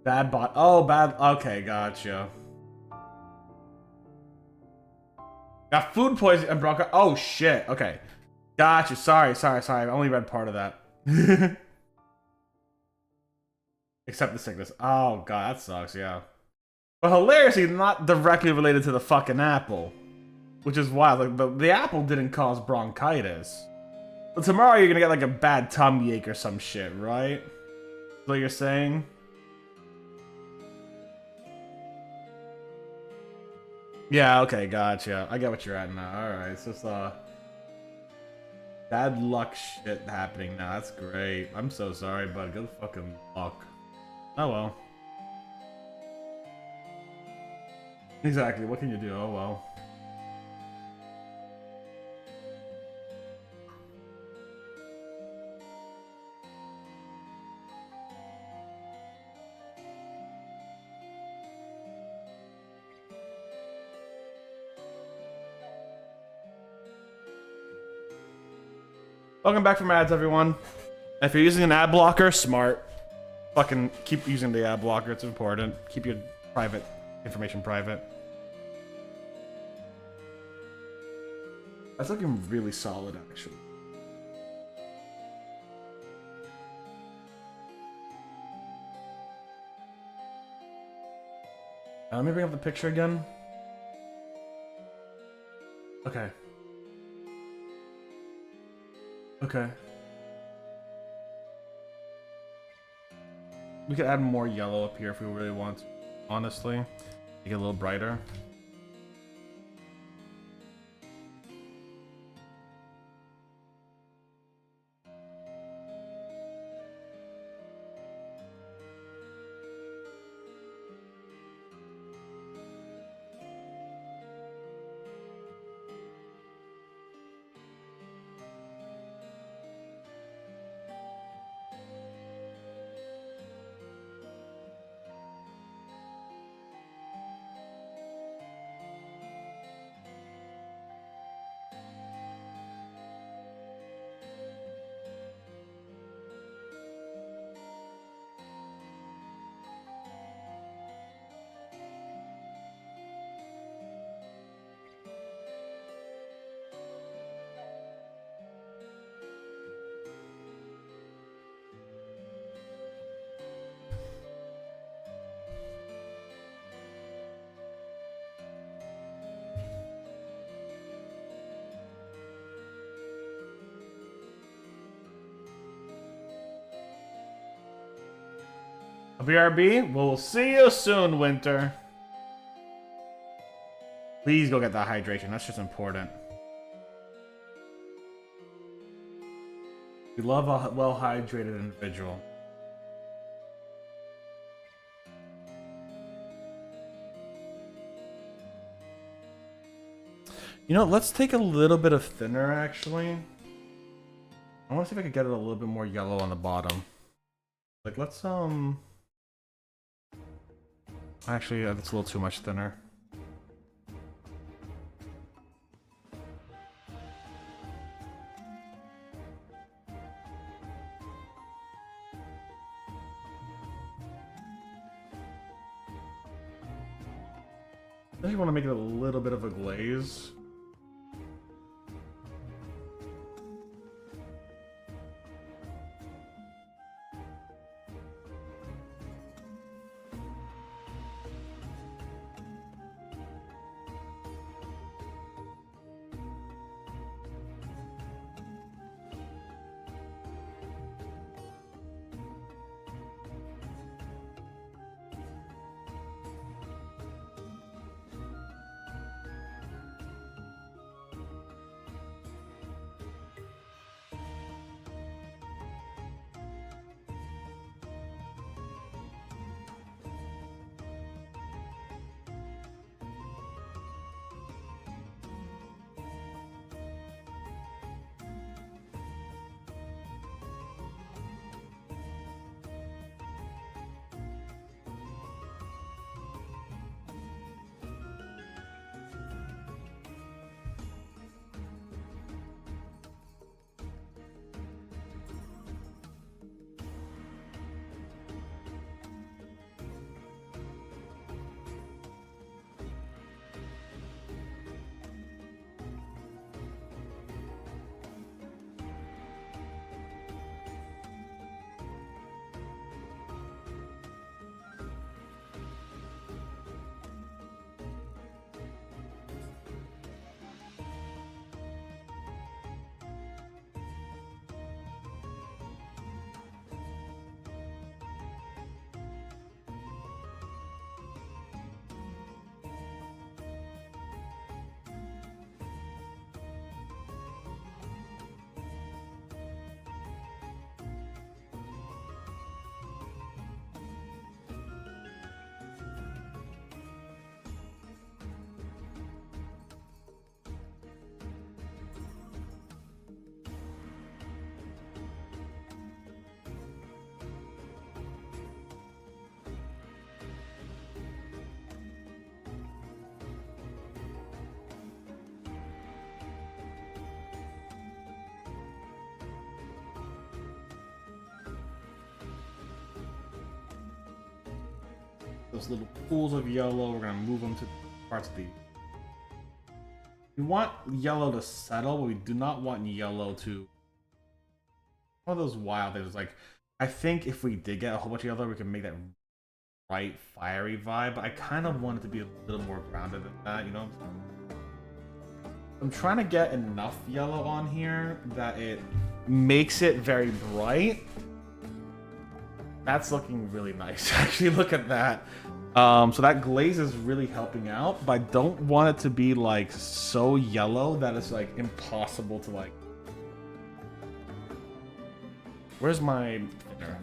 Bad bot. Oh, bad. Okay, gotcha. Got food poisoning and bronchitis. Oh, shit. Okay. Gotcha. Sorry. I only read part of that. Except the sickness. Oh, God. That sucks, yeah. But hilariously, not directly related to the fucking apple. Which is wild. Like, the apple didn't cause bronchitis. But tomorrow you're gonna get, like, a bad tummy ache or some shit, right? Is what you're saying? Yeah, okay, gotcha. I get what you're at now. Alright, it's just, bad luck shit happening now. That's great. I'm so sorry, bud. Good fucking luck. Oh well. Exactly. What can you do? Oh well. Welcome back from ads, everyone. If you're using an ad blocker, smart. Fucking keep using the ad blocker. It's important. Keep your private information private. That's looking really solid, actually. Let me bring up the picture again. Okay. Okay. We could add more yellow up here if we really want to, honestly. Make it a little brighter. BRB, we'll see you soon, Winter. Please go get that hydration. That's just important. We love a well-hydrated individual. You know, let's take a little bit of thinner, actually. I want to see if I could get it a little bit more yellow on the bottom. Like, let's, Actually, that's a little too much thinner. I just want to make it a little bit of a glaze. those little pools of yellow. We're gonna move them to parts of the. We want yellow to settle, but we do not want yellow to. One of those wild things. Like, I think if we did get a whole bunch of yellow, we could make that bright, fiery vibe. But I kind of want it to be a little more grounded than that. You know. I'm trying to get enough yellow on here that it makes it very bright. That's looking really nice. Actually, look at that. So that glaze is really helping out, but I don't want it to be like so yellow that it's like impossible to like. Where's my thinner?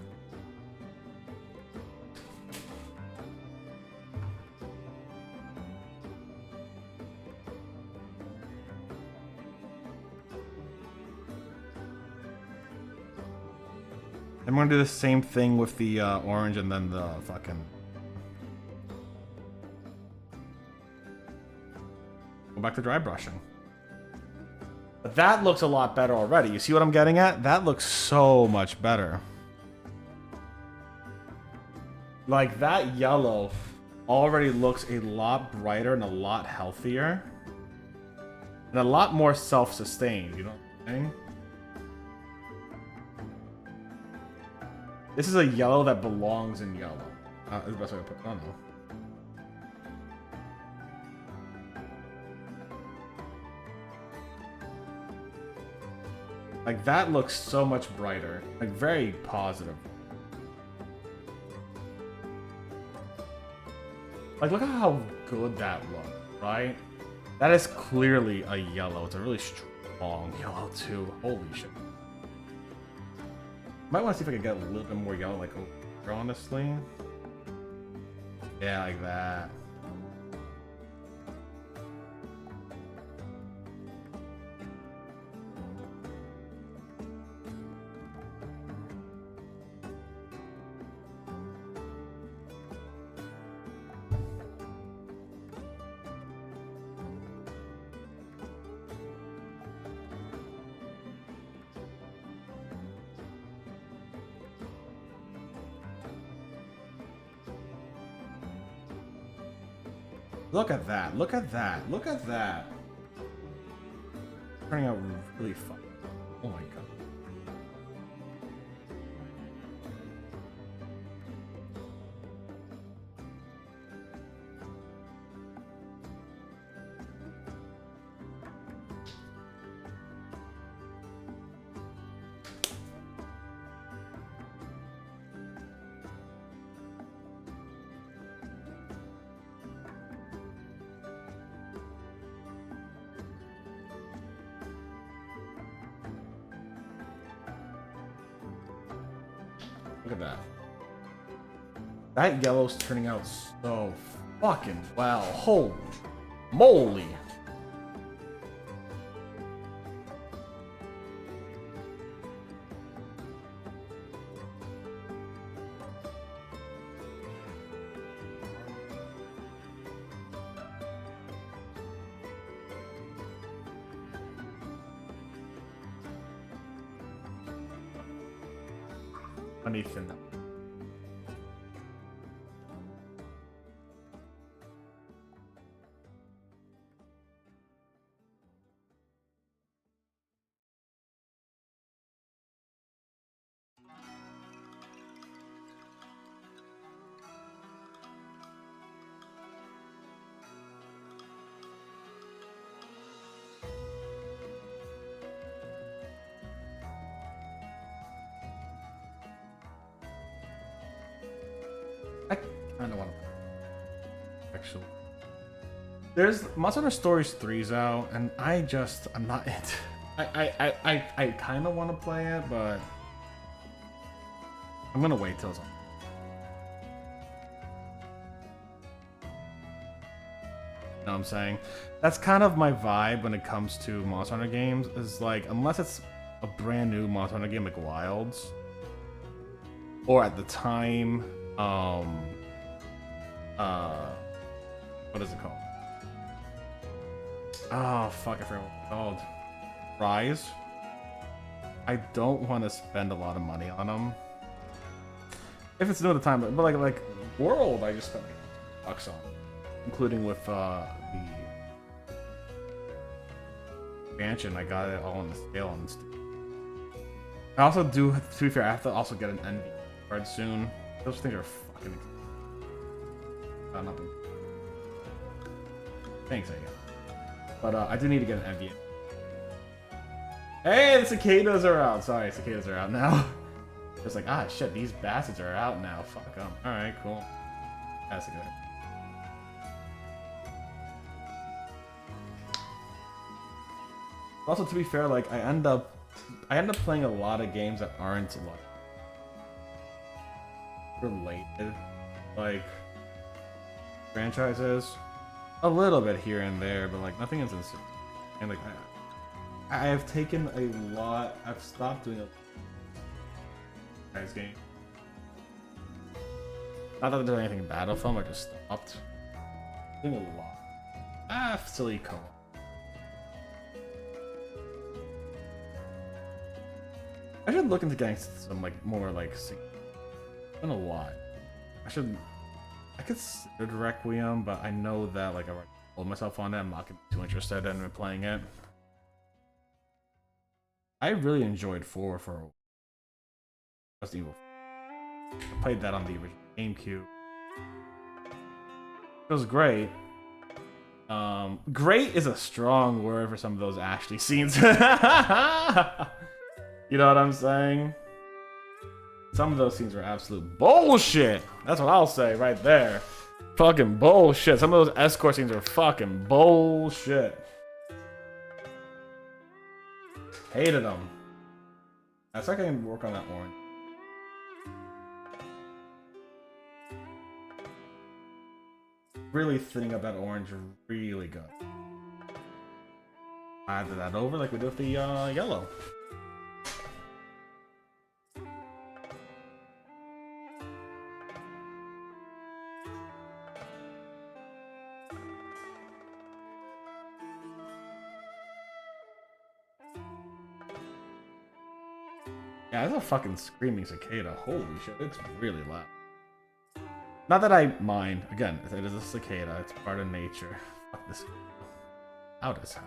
I'm gonna do the same thing with the orange and then the fucking. Go back to dry brushing. But that looks a lot better already. You see what I'm getting at? That looks so much better. Like, that yellow already looks a lot brighter and a lot healthier. And a lot more self-sustained, you know what I'm saying? This is a yellow that belongs in yellow. Is the best way to put it. I don't know. Like, that looks so much brighter. Like, very positive. Like, look at how good that looked, right? That is clearly a yellow. It's a really strong yellow, too. Holy shit. Might want to see if I can get a little bit more yellow, like, over here, honestly. Yeah, like that. Look at that. Look at that. Look at that. Turning out really fun. Oh my god. Look at that. That yellow's turning out so fucking well. Holy moly. Underneath in that. I kind of want to actually. There's Monster Hunter Stories 3's out, and I'm not it. I kind of want to play it, but I'm gonna wait till it's on. You know what I'm saying? That's kind of my vibe when it comes to Monster Hunter games. Is like, unless it's a brand new Monster Hunter game like Wilds, or at the time, what is it called? Oh fuck, I forgot what it's called. Rise. I don't want to spend a lot of money on them. If it's new at the time, but like World, I just spent like bucks on, including with the expansion. I got it all on the scale on Steam. I also do, to be fair, I have to also get an envy card soon. Those things are fucking expensive. Nothing. Thanks, I guess. But I do need to get an envy. Hey, the cicadas are out. Sorry, cicadas are out now. Just like, ah, shit, these bastards are out now. Fuck them. Alright, cool. That's good. Also, to be fair, like, I end up playing a lot of games that aren't, like, related. Like, franchises. A little bit here and there, but, like, nothing is insane. And, like, I have taken a lot. I've stopped doing a guys game. Not that there's anything bad with them, I just stopped doing a lot. Ah, silly co-op. I should look into getting some like more like. It's been a lot. I considered Requiem, but I know that like I told myself on it. I'm not gonna be too interested in playing it. I really enjoyed 4 for Resident Evil. I played that on the original GameCube. It was great. Great is a strong word for some of those Ashley scenes. You know what I'm saying? Some of those scenes were absolute bullshit. That's what I'll say right there. Fucking bullshit. Some of those escort scenes are fucking bullshit. Hated them. I think I can work on that orange. Really thinning up that orange really good. Add that over like we did with the yellow. Yeah, that's a fucking screaming cicada. Holy shit, it's really loud. Not that I mind. Again, it is a cicada. It's part of nature. Fuck this. Loud as hell.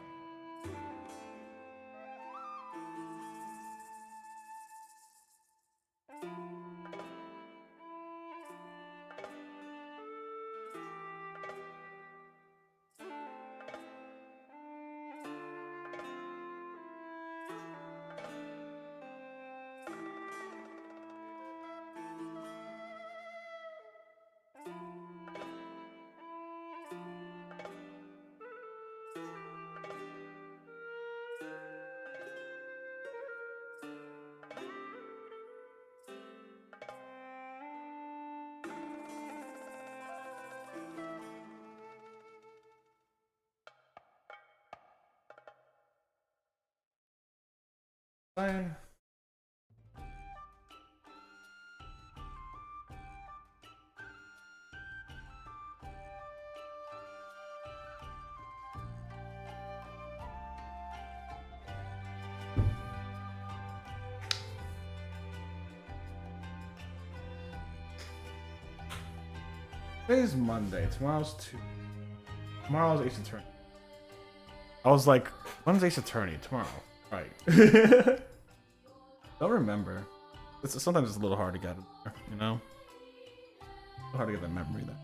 Fine. Today's Monday. Tomorrow's Ace Attorney. I was like, when's Ace Attorney? Tomorrow. Right. Don't remember. Sometimes it's a little hard to get it there, you know? It's hard to get that memory there.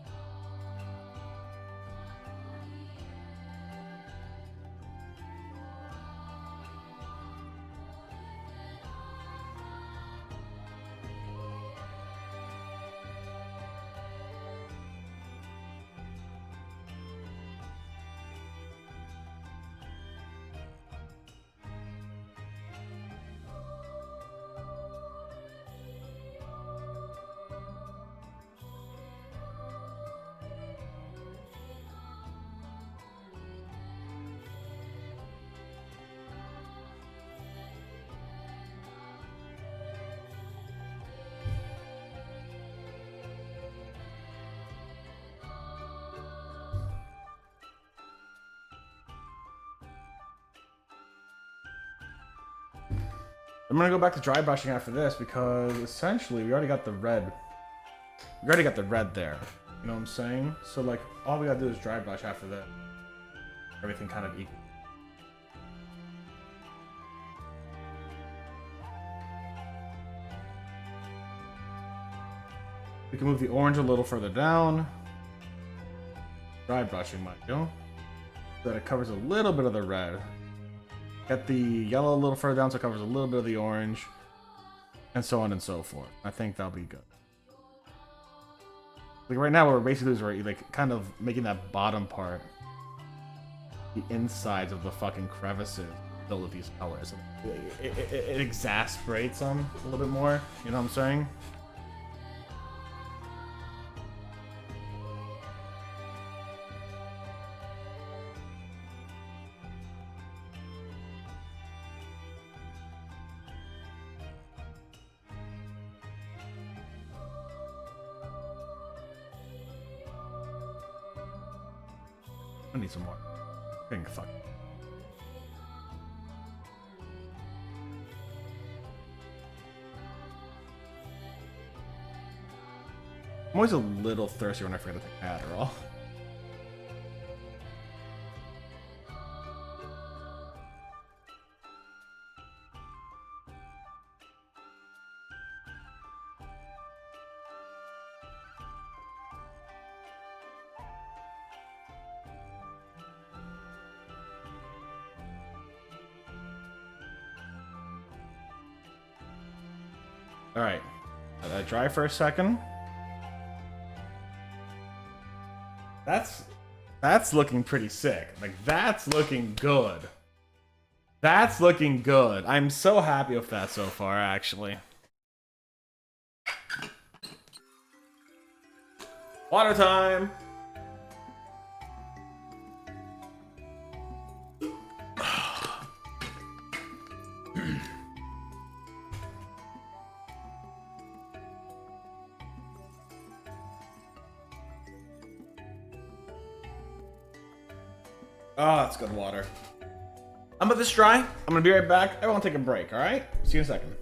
I'm gonna go back to dry brushing after this because essentially we already got the red. We already got the red there. You know what I'm saying? So like, all we gotta do is dry brush after that. Everything kind of equal. We can move the orange a little further down. Dry brushing, mind you. So that it covers a little bit of the red. Get the yellow a little further down so it covers a little bit of the orange. And so on and so forth. I think that'll be good. Like right now, what we're basically doing is we're like kind of making that bottom part, the insides of the fucking crevices, filled with these colors. It exasperates them a little bit more. You know what I'm saying? I need some more. Pink, fuck. I'm always a little thirsty when I forget to take Adderall. Alright. Let that dry for a second. That's looking pretty sick. Like, that's looking good. That's looking good. I'm so happy with that so far, actually. Water time! Oh, that's good water. I'm gonna let this dry. I'm gonna be right back. I want to take a break, alright? See you in a second.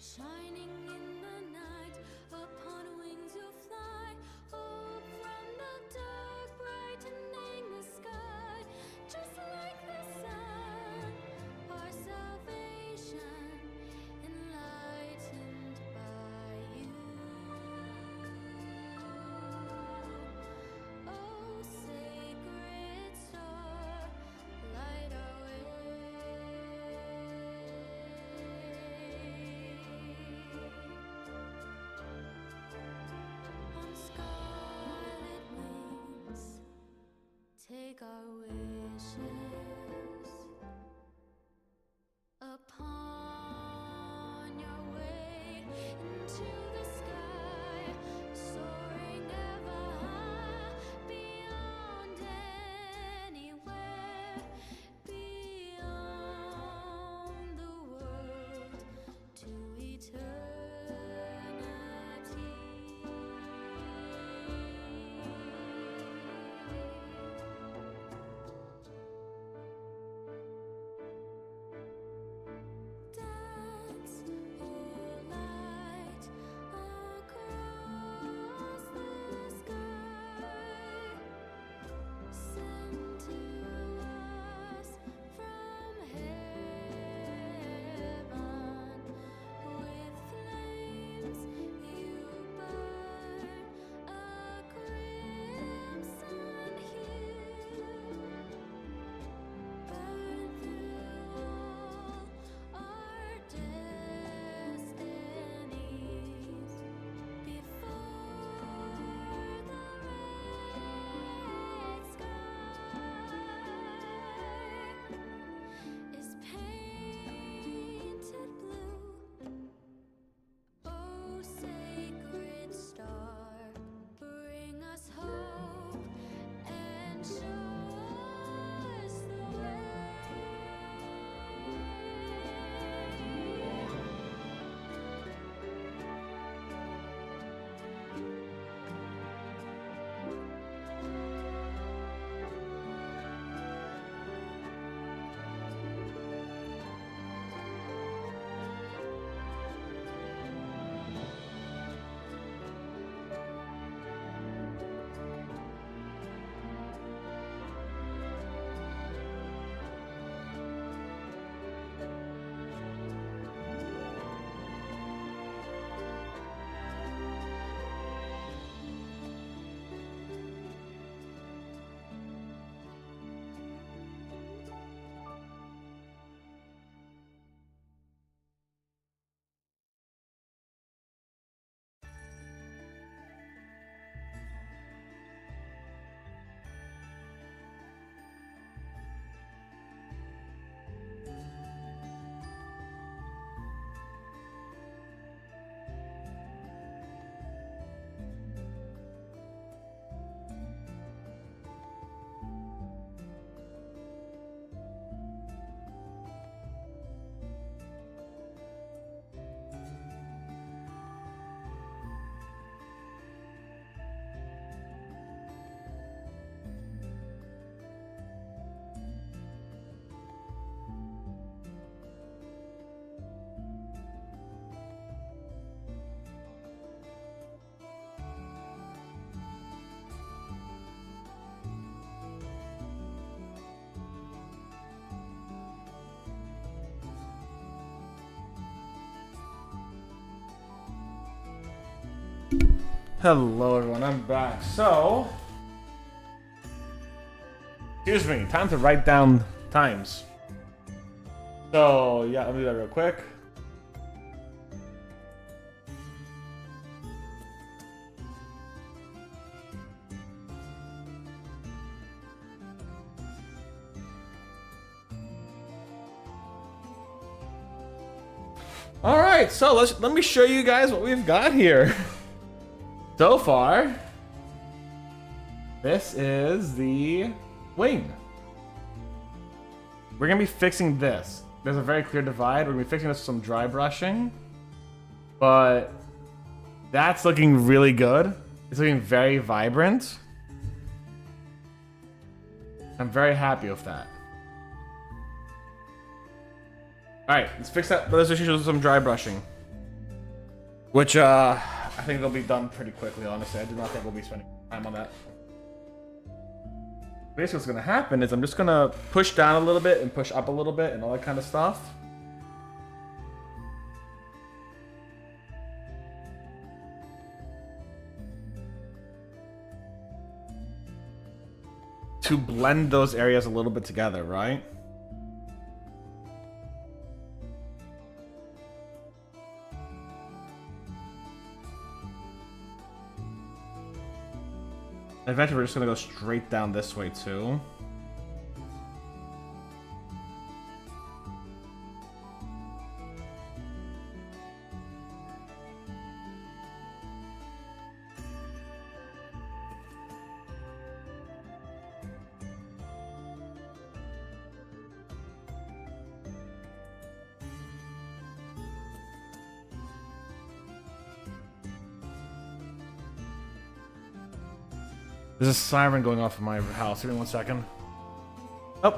Shining in the night, upon wings you'll fly, hope from the dark, brightening the sky, just like the sun, our salvation, enlightened by you. Oh, sacred star, light our way. On scarlet wings, take our wishes upon your way into the sky, soaring ever high, beyond anywhere, beyond the world to eternity. Dance, oh light, across the sky. Send to us from heaven, with flames you burn, a crimson hue. Burn through all our destinies before the red sky is painted blue. Oh, sacred star, bring us hope and show us the way. Hello everyone, I'm back. So, excuse me, time to write down times. So, yeah, let me do that real quick. All right, so let me show you guys what we've got here. So far, this is the wing. We're gonna be fixing this. there's a very clear divide. We're gonna be fixing this with some dry brushing, but that's looking really good. It's looking very vibrant. I'm very happy with that. Alright, let's fix that. Those issues with some dry brushing. Which, I think they'll be done pretty quickly, honestly. I do not think we'll be spending time on that. Basically, what's going to happen is I'm just going to push down a little bit and push up a little bit and all that kind of stuff. To blend those areas a little bit together, right? Eventually, we're just gonna go straight down this way too. There's a siren going off in my house. Give me 1 second. Oh,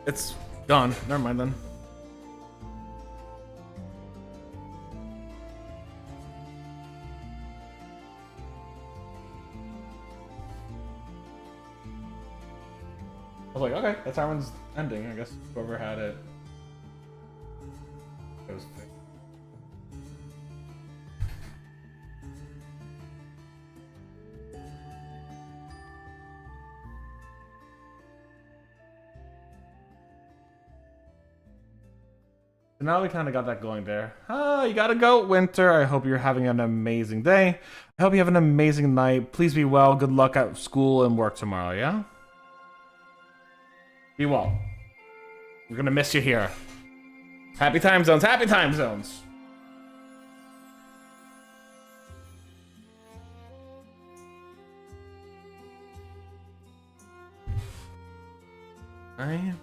it's gone. Never mind then. I was like, okay, that siren's ending. I guess whoever had it. It was fixed. So now we kind of got that going there. Ah, you gotta go, Winter. I hope you're having an amazing day. I hope you have an amazing night. Please be well. Good luck at school and work tomorrow, yeah? Be well. We're gonna miss you here. Happy time zones. Happy time zones. I.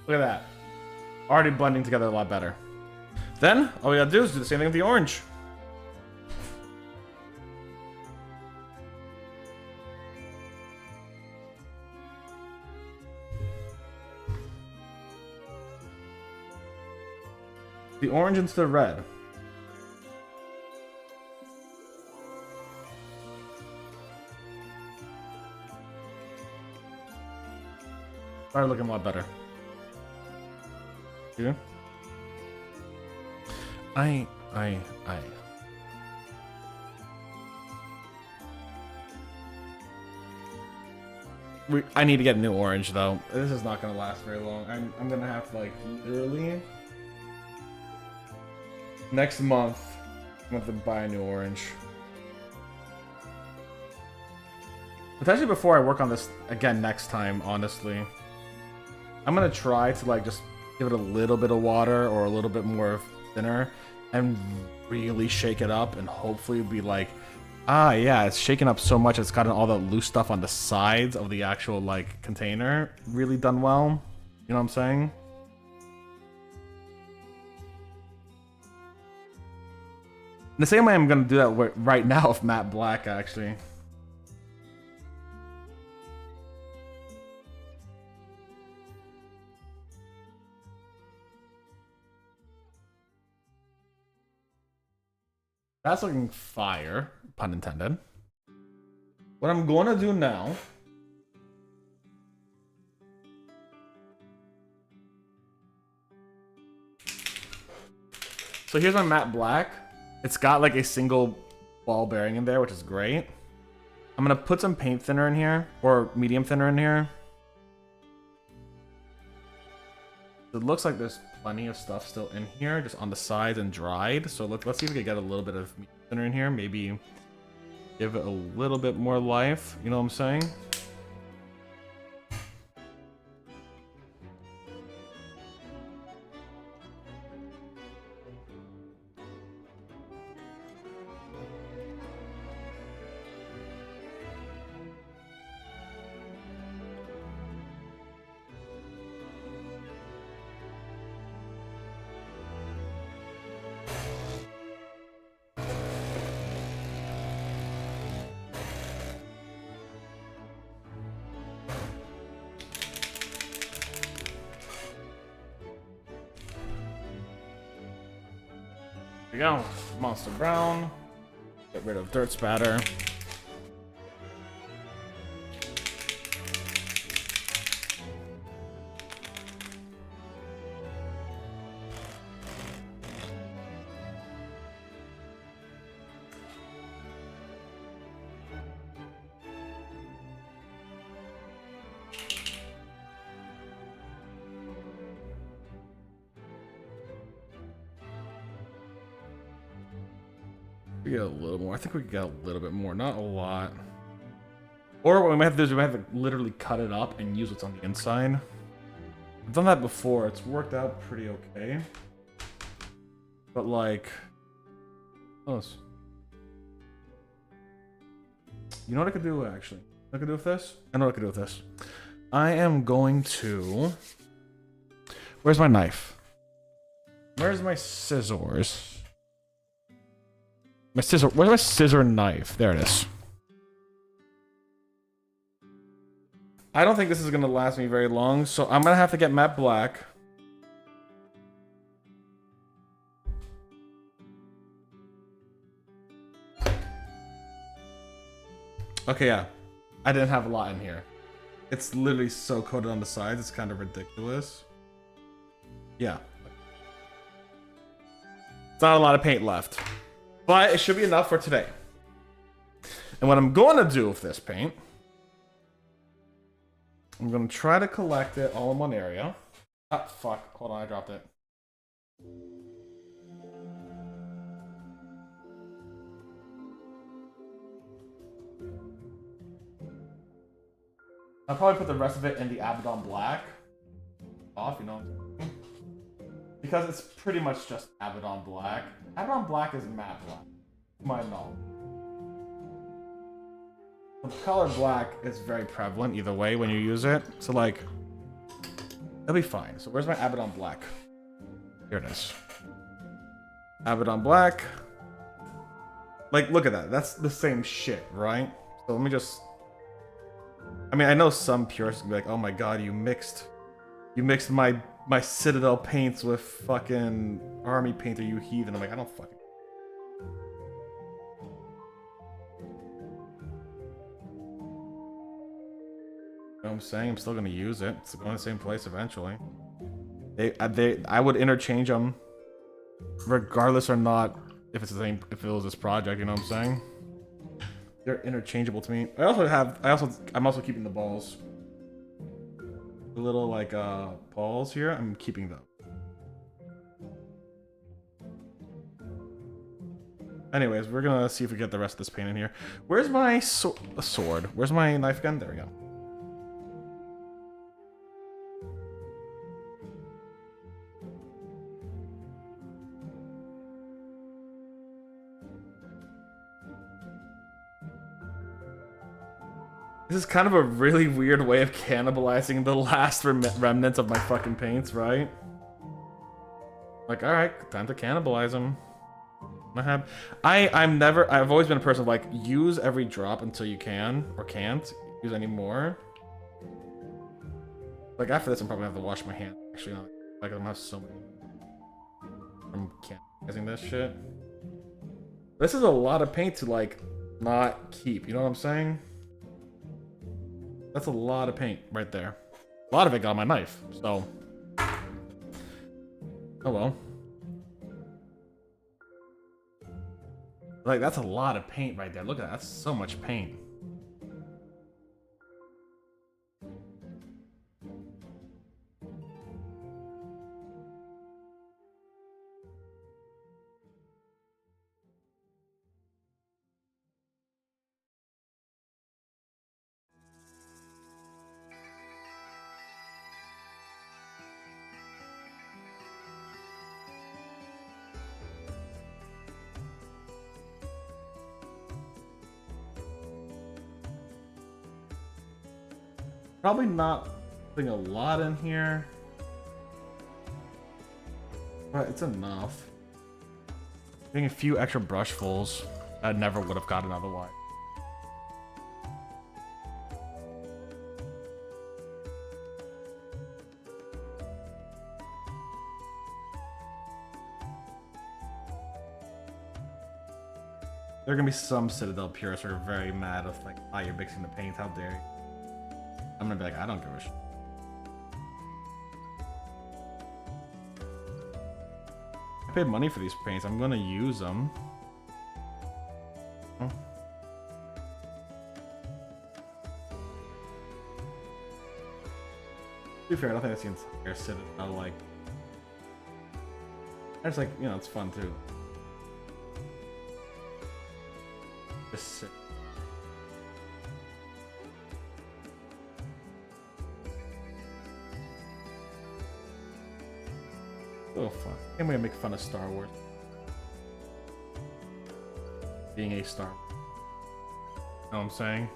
Look at that. Already blending together a lot better. Then, all we gotta do is do the same thing with the orange. The orange into the red. Started looking a lot better. Yeah. I. I need to get a new orange though. This is not gonna last very long. I'm gonna have to, like, literally next month I'm gonna have to buy a new orange. Potentially before I work on this again next time, honestly. I'm gonna try to, like, just give it a little bit of water or a little bit more thinner and really shake it up and hopefully be like, ah, yeah, it's shaken up so much it's gotten all the loose stuff on the sides of the actual, like, container really done well. You know what I'm saying? In the same way I'm gonna do that right now with matte black, actually. That's looking fire, pun intended. What I'm gonna do now so here's my matte black. It's got, like, a single ball bearing in there, which is great. I'm gonna put some paint thinner in here, or medium thinner in here. It looks like there's plenty of stuff still in here, just on the sides and dried. So let's see if we can get a little bit of medium thinner in here. Maybe give it a little bit more life. You know what I'm saying? There we go. Monster brown. Get rid of dirt spatter. We get a little more. I think we could get a little bit more, not a lot. Or what we might have to do is we might have to literally cut it up and use what's on the inside. I've done that before. It's worked out pretty okay. But like, close. You know what I could do actually? What I could do with this? I know what I could do with this. I am going to. Where's my knife? Where's my scissors? My scissor. Where's my scissor knife? There it is. I don't think this is gonna last me very long, so I'm gonna have to get matte black. Okay, yeah. I didn't have a lot in here. It's literally so coated on the sides, it's kind of ridiculous. Yeah. It's not a lot of paint left. But it should be enough for today. And what I'm going to do with this paint, I'm going to try to collect it all in one area. Ah, fuck. Hold on, I dropped it. I'll probably put the rest of it in the Abaddon Black. Off, you know. Because it's pretty much just Abaddon Black. Abaddon Black is matte black. You might know. The color black is very prevalent either way when you use it. So like, it'll be fine. So where's my Abaddon Black? Here it is. Abaddon Black. Like, look at that. That's the same shit, right? So let me just... I mean, I know some purists can be like, oh my god, you mixed my Citadel paints with fucking army paint, are you heathen? I'm like, I don't fucking... You know what I'm saying? I'm still gonna use it. It's going to the same place eventually. I would interchange them regardless or not if it's the same, if it was this project, you know what I'm saying? They're interchangeable to me. I'm also keeping the balls. The little like balls here, I'm keeping them. Anyways, we're gonna see if we get the rest of this paint in here. Where's my sword? Where's my knife gun? There we go. This is kind of a really weird way of cannibalizing the last remnants of my fucking paints, right? Like, alright, time to cannibalize them. I've always been a person of like, use every drop until you can, or can't use any more. Like, after this, I'm probably gonna have to wash my hands, actually. Like, I'm gonna have so many from cannibalizing this shit. This is a lot of paint to, like, not keep, you know what I'm saying? That's a lot of paint right there. A lot of it got on my knife, so. Oh well. Like, that's a lot of paint right there. Look at that. That's so much paint. Probably not putting a lot in here. But it's enough. Getting a few extra brushfuls I never would have gotten otherwise. There are gonna be some Citadel purists who are very mad with like, oh, you're mixing the paint, how dare you? I'm gonna be like, I don't give a shit. I paid money for these paints, I'm gonna use them. Oh. To be fair, I don't think that's the entire Citadel, like... I just like, you know, it's fun too. Just sit. So fun. Can't wait to make fun of Star Wars. Being a Star Wars. Know what I'm saying?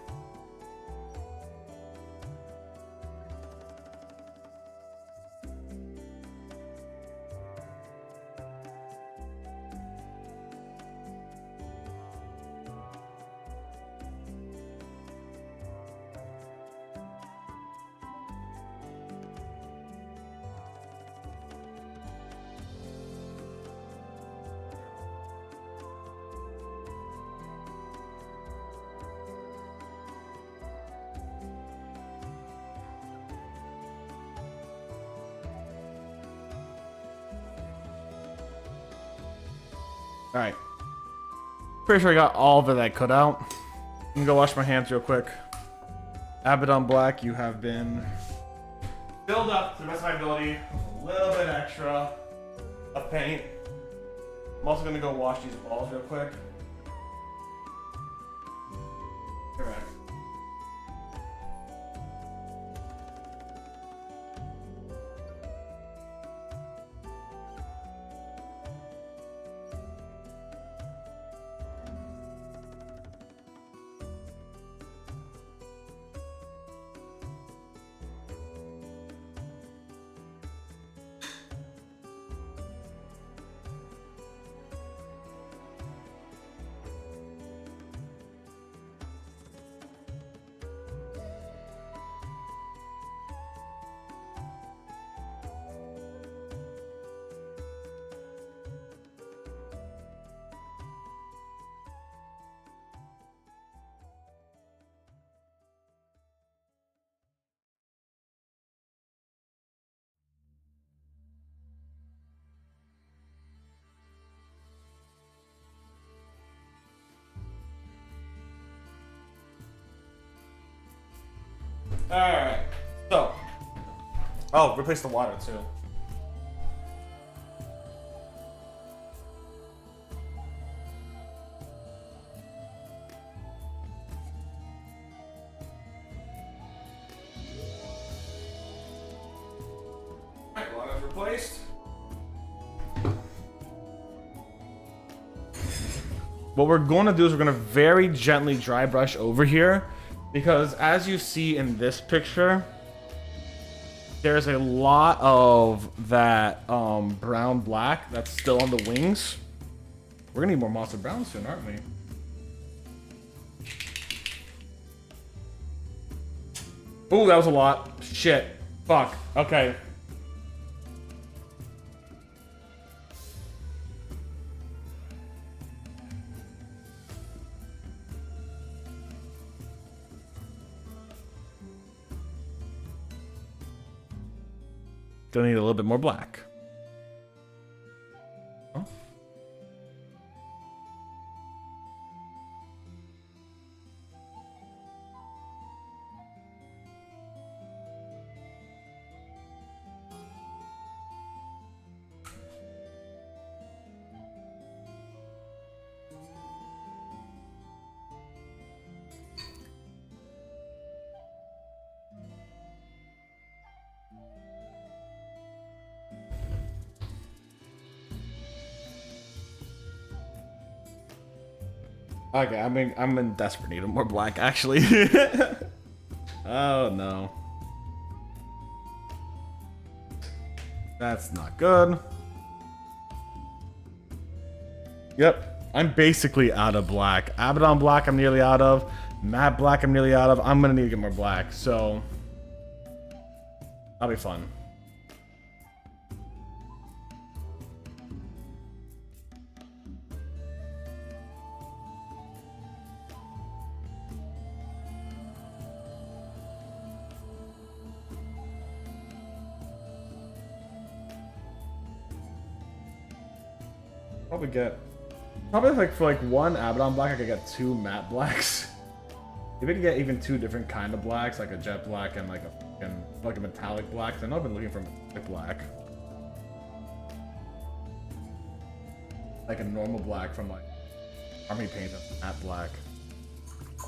Alright. Pretty sure I got all that I cut out. I'm gonna go wash my hands real quick. Abaddon Black, you have been filled up to the best of my ability with a little bit extra of paint. I'm also gonna go wash these walls real quick. Correct. Alright, so. Oh, replace the water too. Alright, water's replaced. What we're going to do is we're going to very gently dry brush over here. Because as you see in this picture, there's a lot of that brown black that's still on the wings. We're gonna need more Monster Brown soon, aren't we? Ooh, that was a lot. Shit. Fuck. Okay. Gonna need a little bit more black. Oh. Okay, I mean, I'm in desperate need of more black, actually. Oh, no. That's not good. Yep, I'm basically out of black. Abaddon black I'm nearly out of. Matte black I'm nearly out of. I'm gonna need to get more black, so that'll be fun. Probably like for like one Abaddon black I could get 2 matte blacks. If I could get even 2 different kind of blacks, like a jet black and like a metallic black. 'Cause I know I've been looking for metallic black. Like a normal black from like Army Paint of matte black.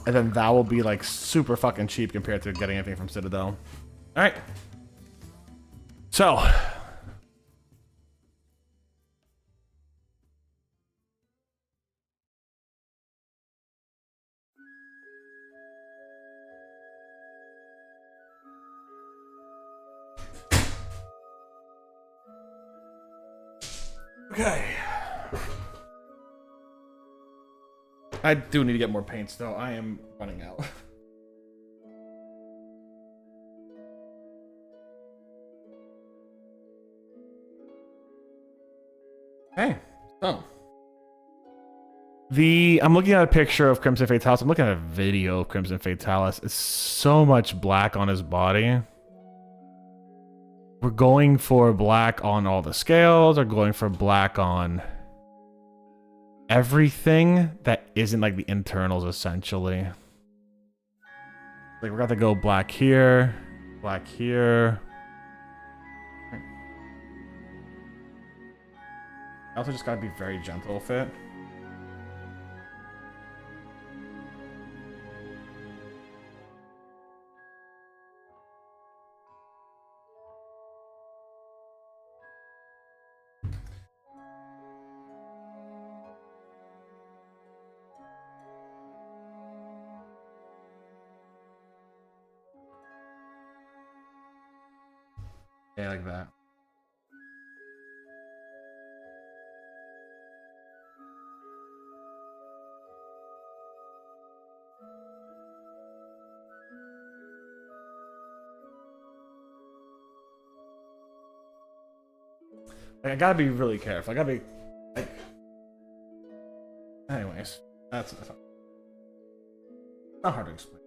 And then that will be like super fucking cheap compared to getting anything from Citadel. Alright. So okay. I do need to get more paints though. I am running out. Okay, so I'm looking at a picture of Crimson Fatalis. I'm looking at a video of Crimson Fatalis. It's so much black on his body. We're going for black on all the scales, or going for black on everything that isn't like the internals, essentially. Like we're gonna go black here, black here. I also just gotta be very gentle with it. Yeah, like that. Like, I gotta be really careful. I gotta be like. Anyways, that's not hard to explain.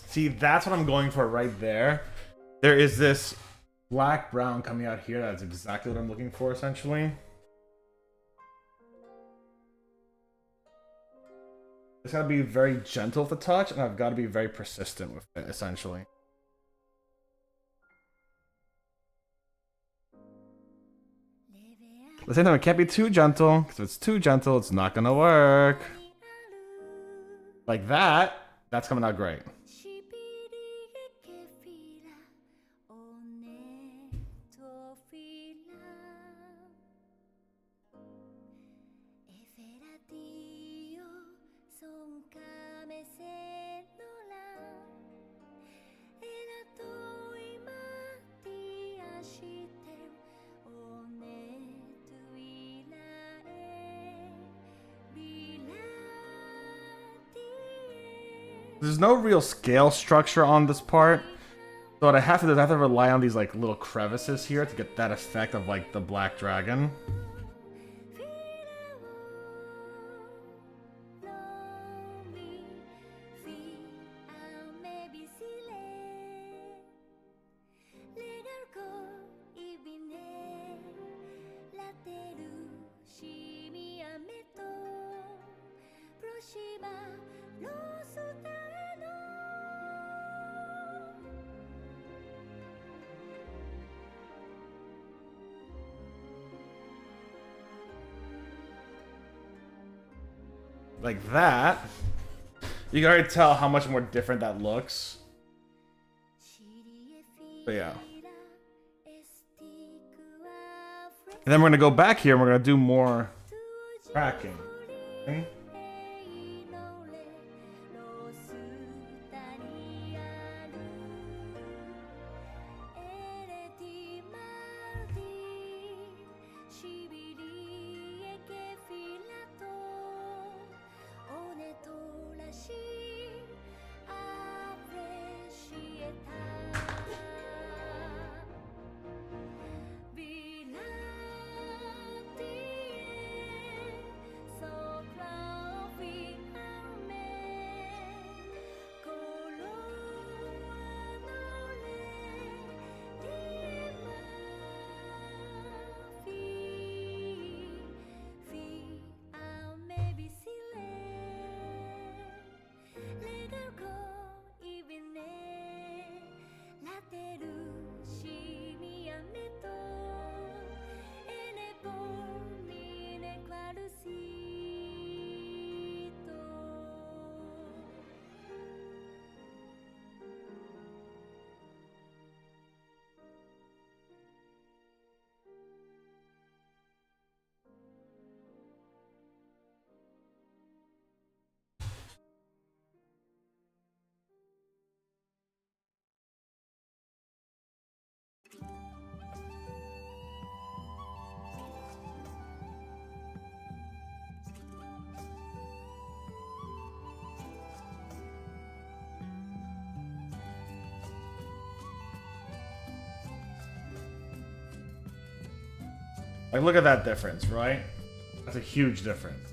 See, that's what I'm going for right there. There is this black brown coming out here. That's exactly what I'm looking for, essentially. It's got to be very gentle with the touch, and I've got to be very persistent with it, essentially. At the same time, it can't be too gentle, because if it's too gentle, it's not going to work. Like that, that's coming out great. There's no real scale structure on this part. So what I have to do is I have to rely on these like little crevices here to get that effect of like the black dragon. Like that. You can already tell how much more different that looks. But yeah. And then we're gonna go back here and we're gonna do more tracking. Okay? Like, look at that difference, right? That's a huge difference.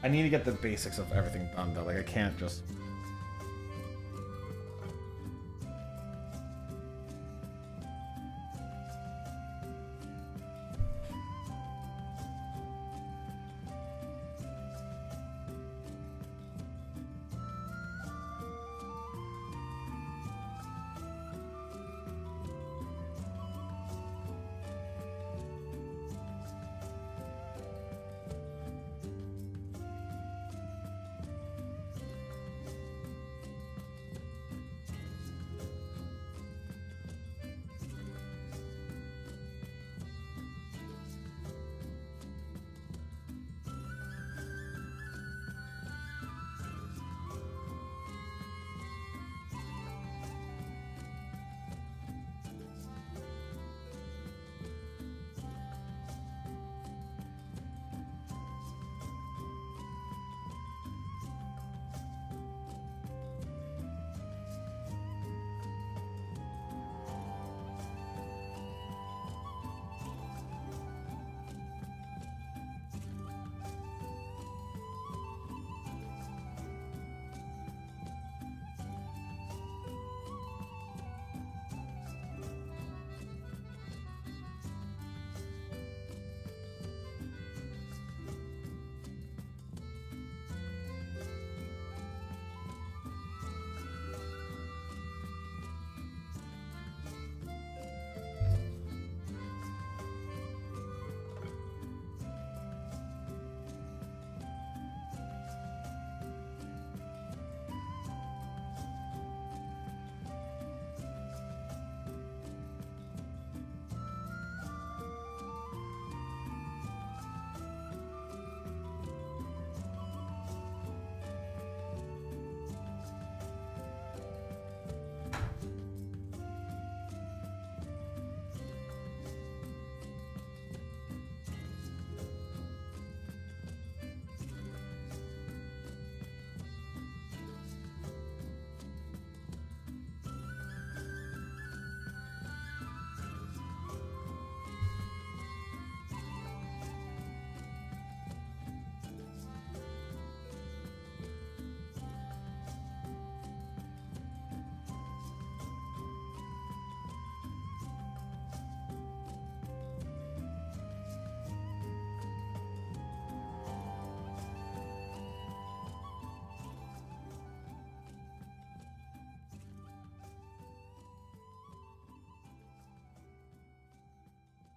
I need to get the basics of everything done, though. Like, I can't just...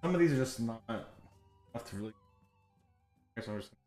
Some of these are just not enough to really. I guess I'm just gonna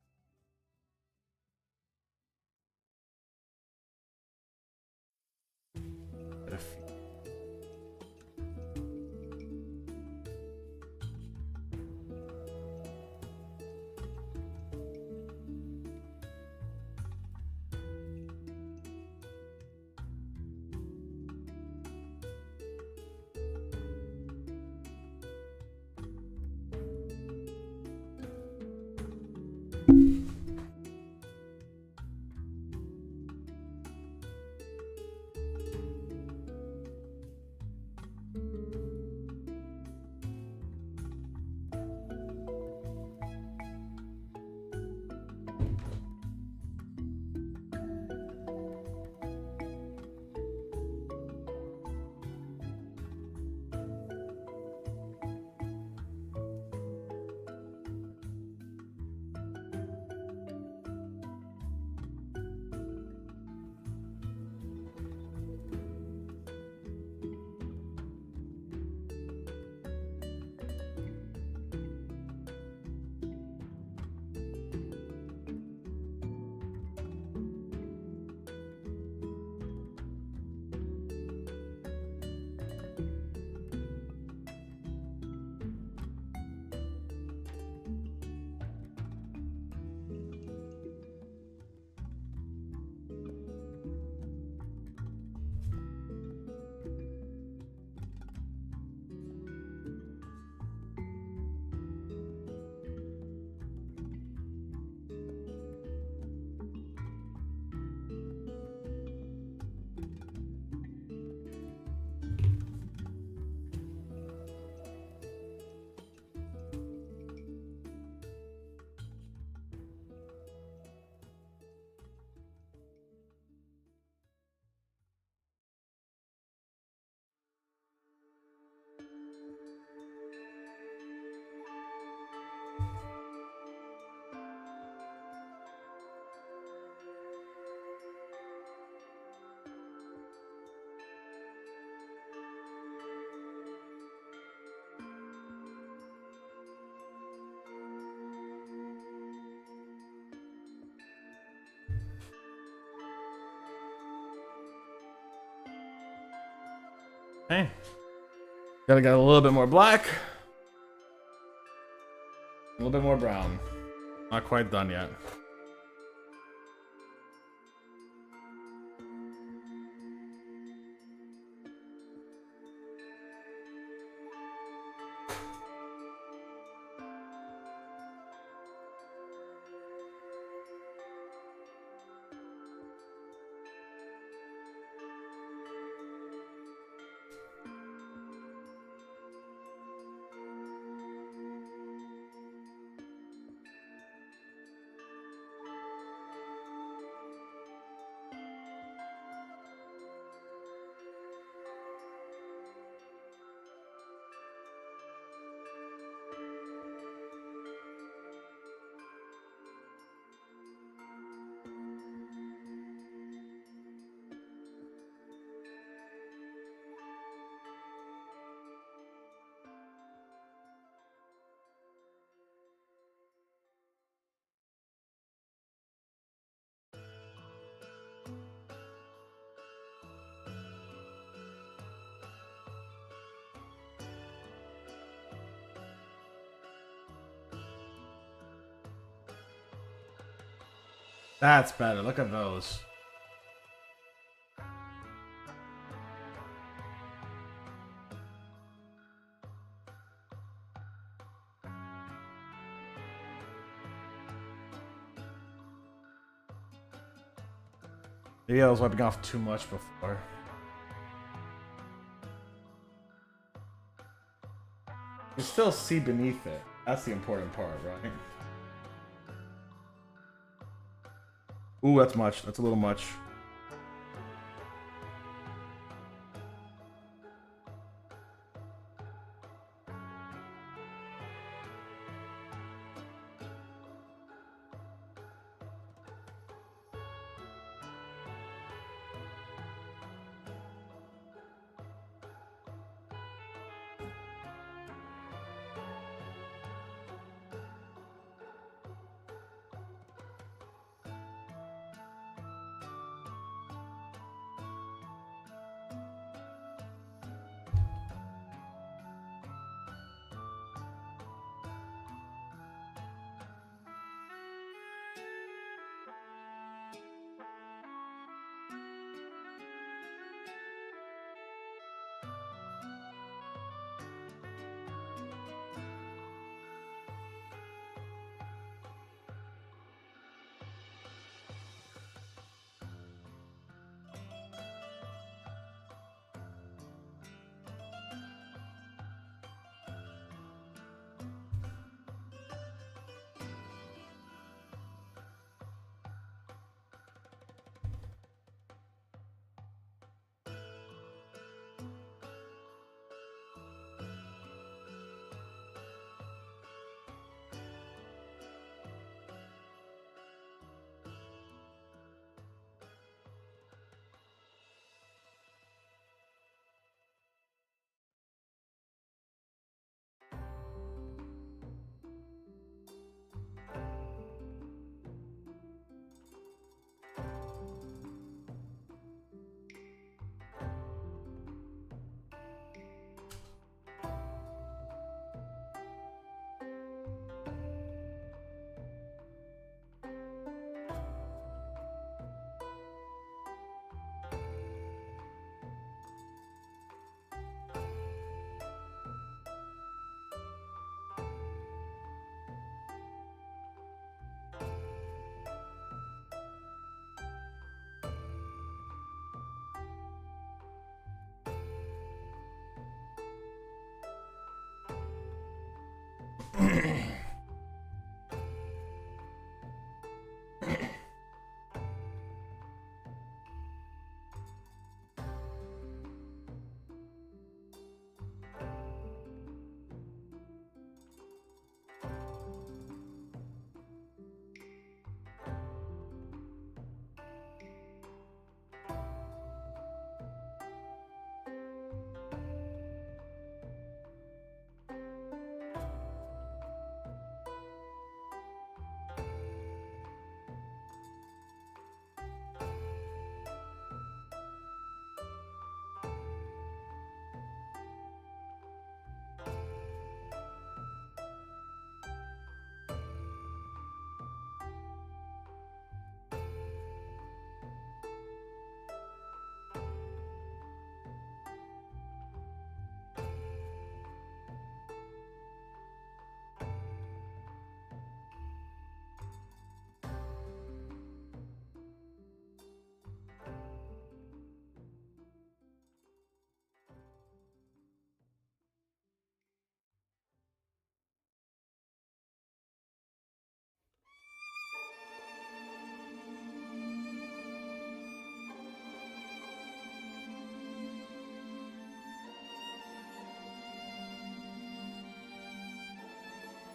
Okay. Gotta get a little bit more black. A little bit more brown. Not quite done yet. That's better. Look at those. Maybe I was wiping off too much before. You still see beneath it. That's the important part, right? Ooh, that's much. That's a little much.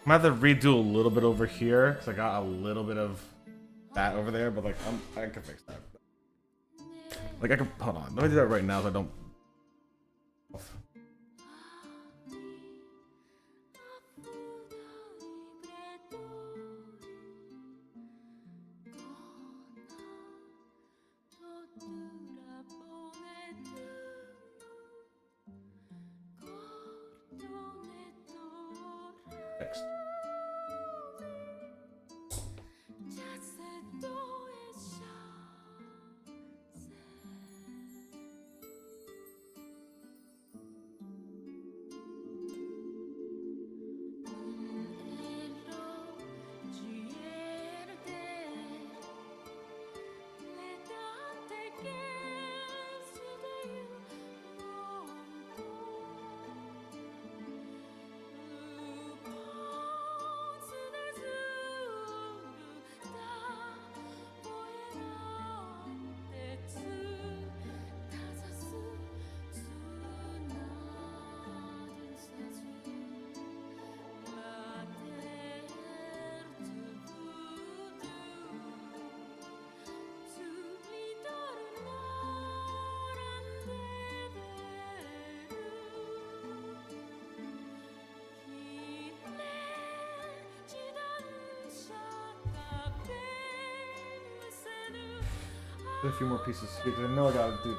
I'm gonna have to redo a little bit over here because I got a little bit of that over there, but like I can fix that. Like I can hold on. Let me do that right now so I don't. Fixed. A few more pieces here because I know I gotta do.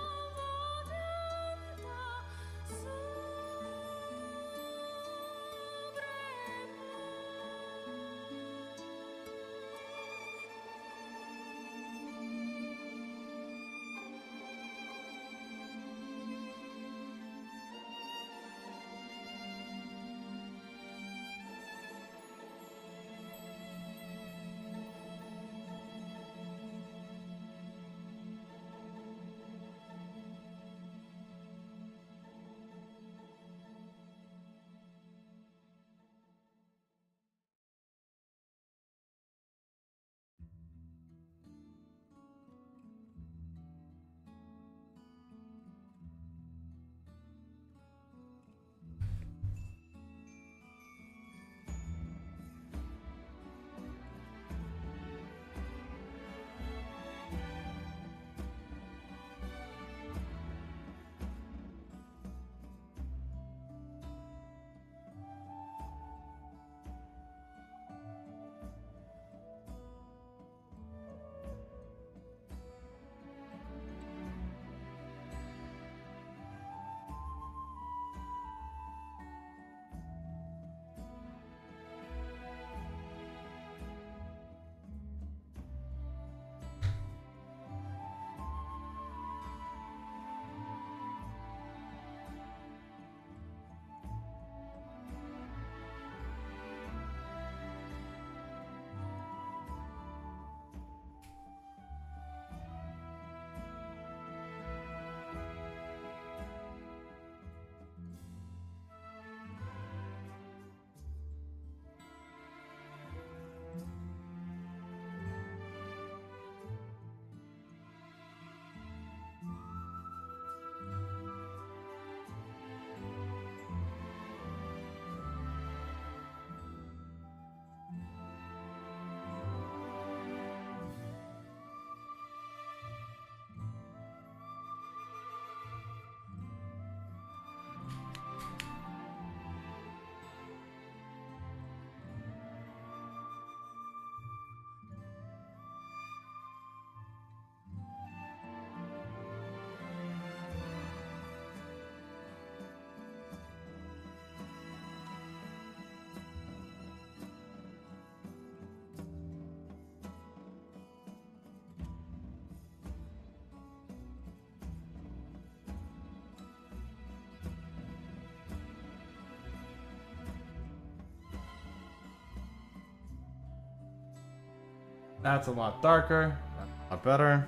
That's a lot darker. That's a lot better.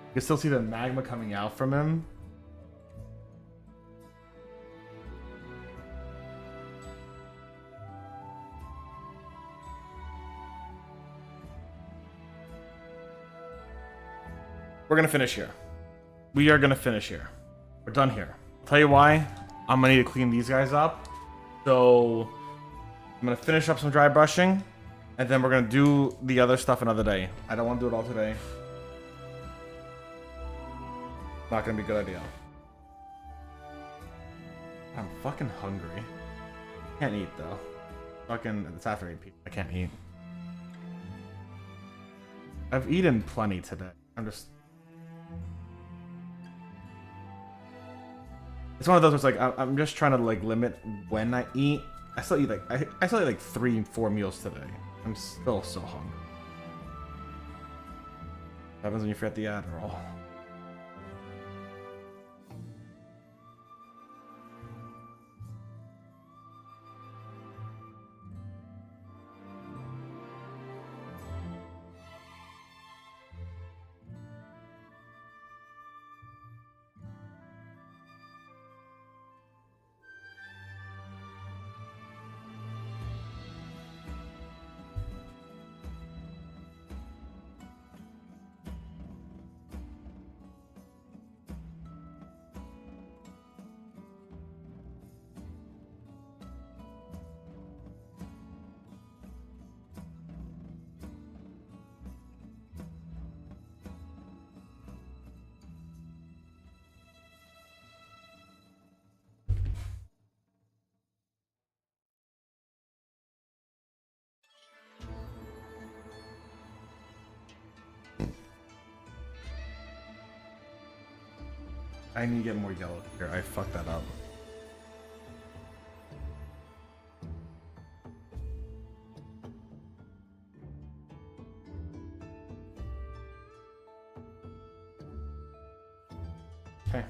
You can still see the magma coming out from him. We're gonna finish here. We are gonna finish here. We're done here. I'll tell you why. I'm gonna need to clean these guys up. So I'm gonna finish up some dry brushing, and then we're gonna do the other stuff another day. I don't want to do it all today. Not gonna be a good idea. I'm fucking hungry. Can't eat though. Fucking, it's after 8 p.m. I can't eat. I've eaten plenty today. I'm just. It's one of those where it's like I'm just trying to like limit when I eat. I still eat like I still eat like 3-4 meals today. I'm still so hungry. What happens when you forget the Adderall? I need to get more yellow here. I fucked that up. Okay.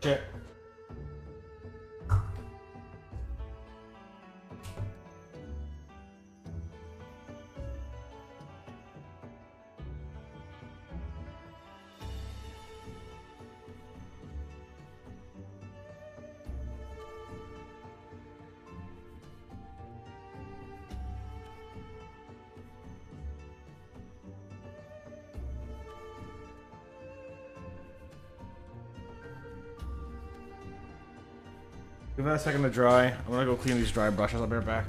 Shit. Give that a second to dry. I'm gonna go clean these dry brushes. I'll be right back.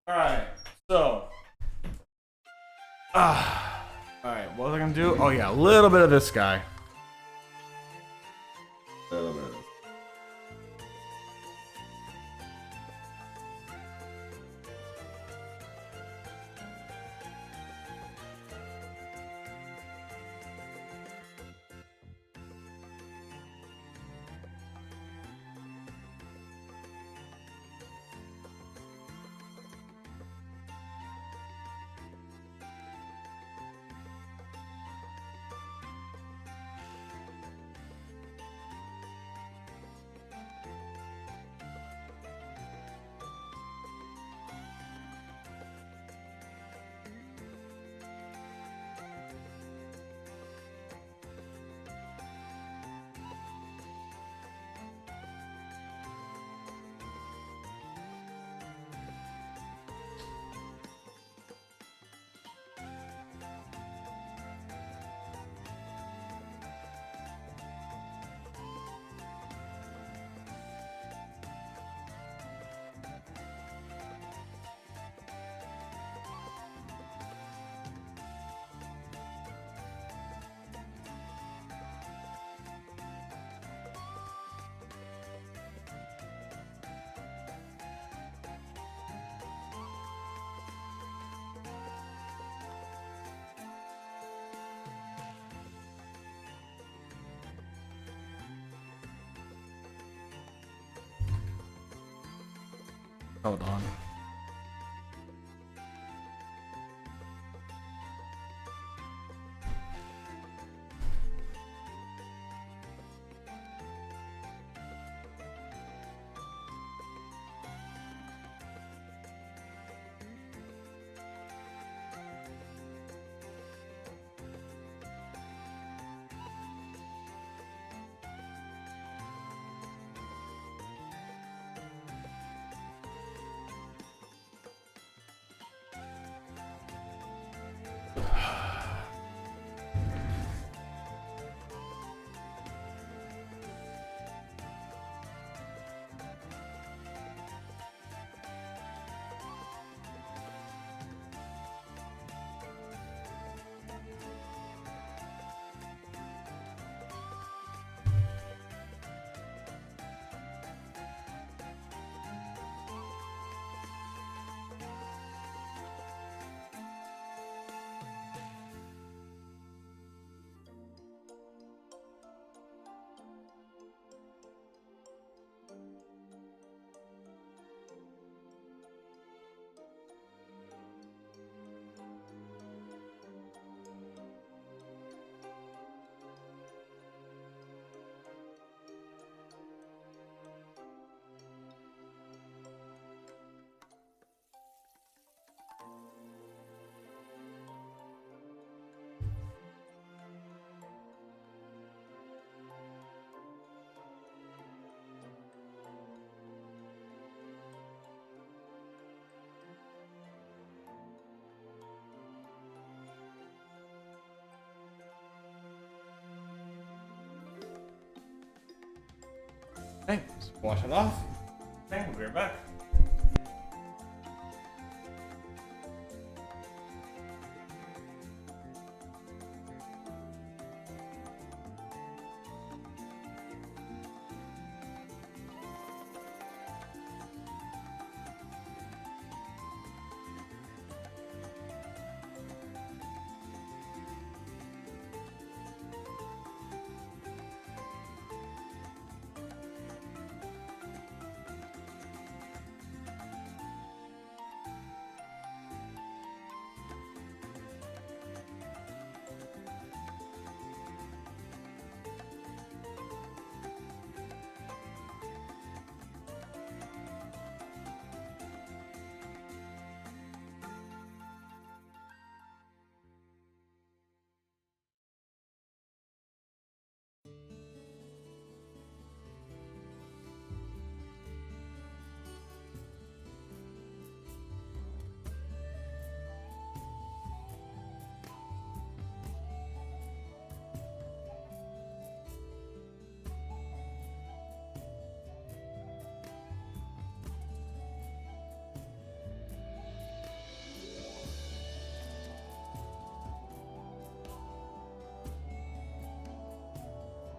Alright, so. Alright, what was I gonna do? Oh, yeah, a little bit of this guy. A little bit of this. Hold on. Okay, let's wash it off. Okay, we'll be right back.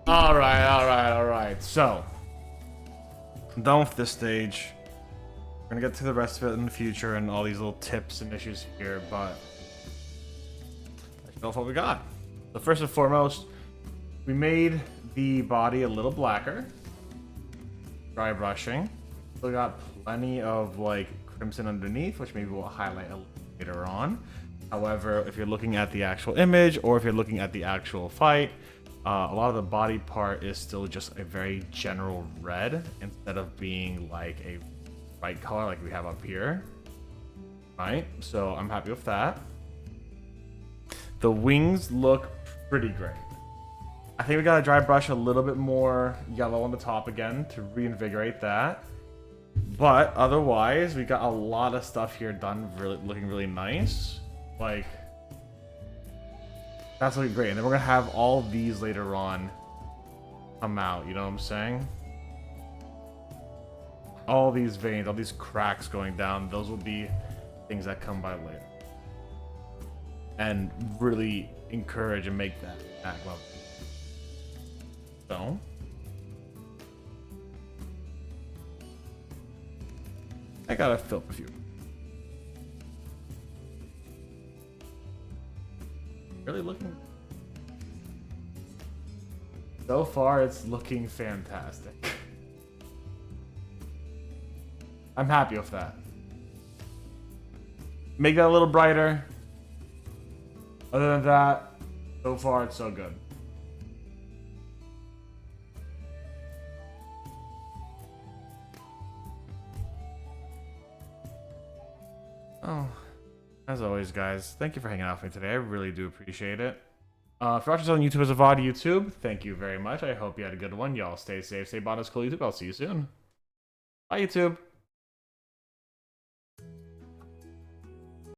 Alright. So, I'm done with this stage. We're gonna get to the rest of it in the future and all these little tips and issues here, but let's show off what we got. So first and foremost, we made the body a little blacker. Dry brushing. Still got plenty of like crimson underneath, which maybe we'll highlight a little later on. However, if you're looking at the actual image or if you're looking at the actual fight, a lot of the body part is still just a very general red instead of being like a bright color like we have up here. Right? So I'm happy with that. The wings look pretty great. I think we gotta dry brush a little bit more yellow on the top again to reinvigorate that. But otherwise, we got a lot of stuff here done, looking really nice. Like, that's looking great. And then we're gonna have all these later on come out, you know what I'm saying? All these veins, all these cracks going down, those will be things that come by later. And really encourage and make that act level. So, I gotta fill up a few. Really looking. So far, it's looking fantastic. I'm happy with that. Make that a little brighter. Other than that, so far it's so good. Oh, as always, guys, thank you for hanging out with me today. I really do appreciate it. If you're watching this on YouTube as a VOD YouTube, thank you very much. I hope you had a good one. Y'all stay safe, stay Botanist Cool YouTube. I'll see you soon. Bye, YouTube.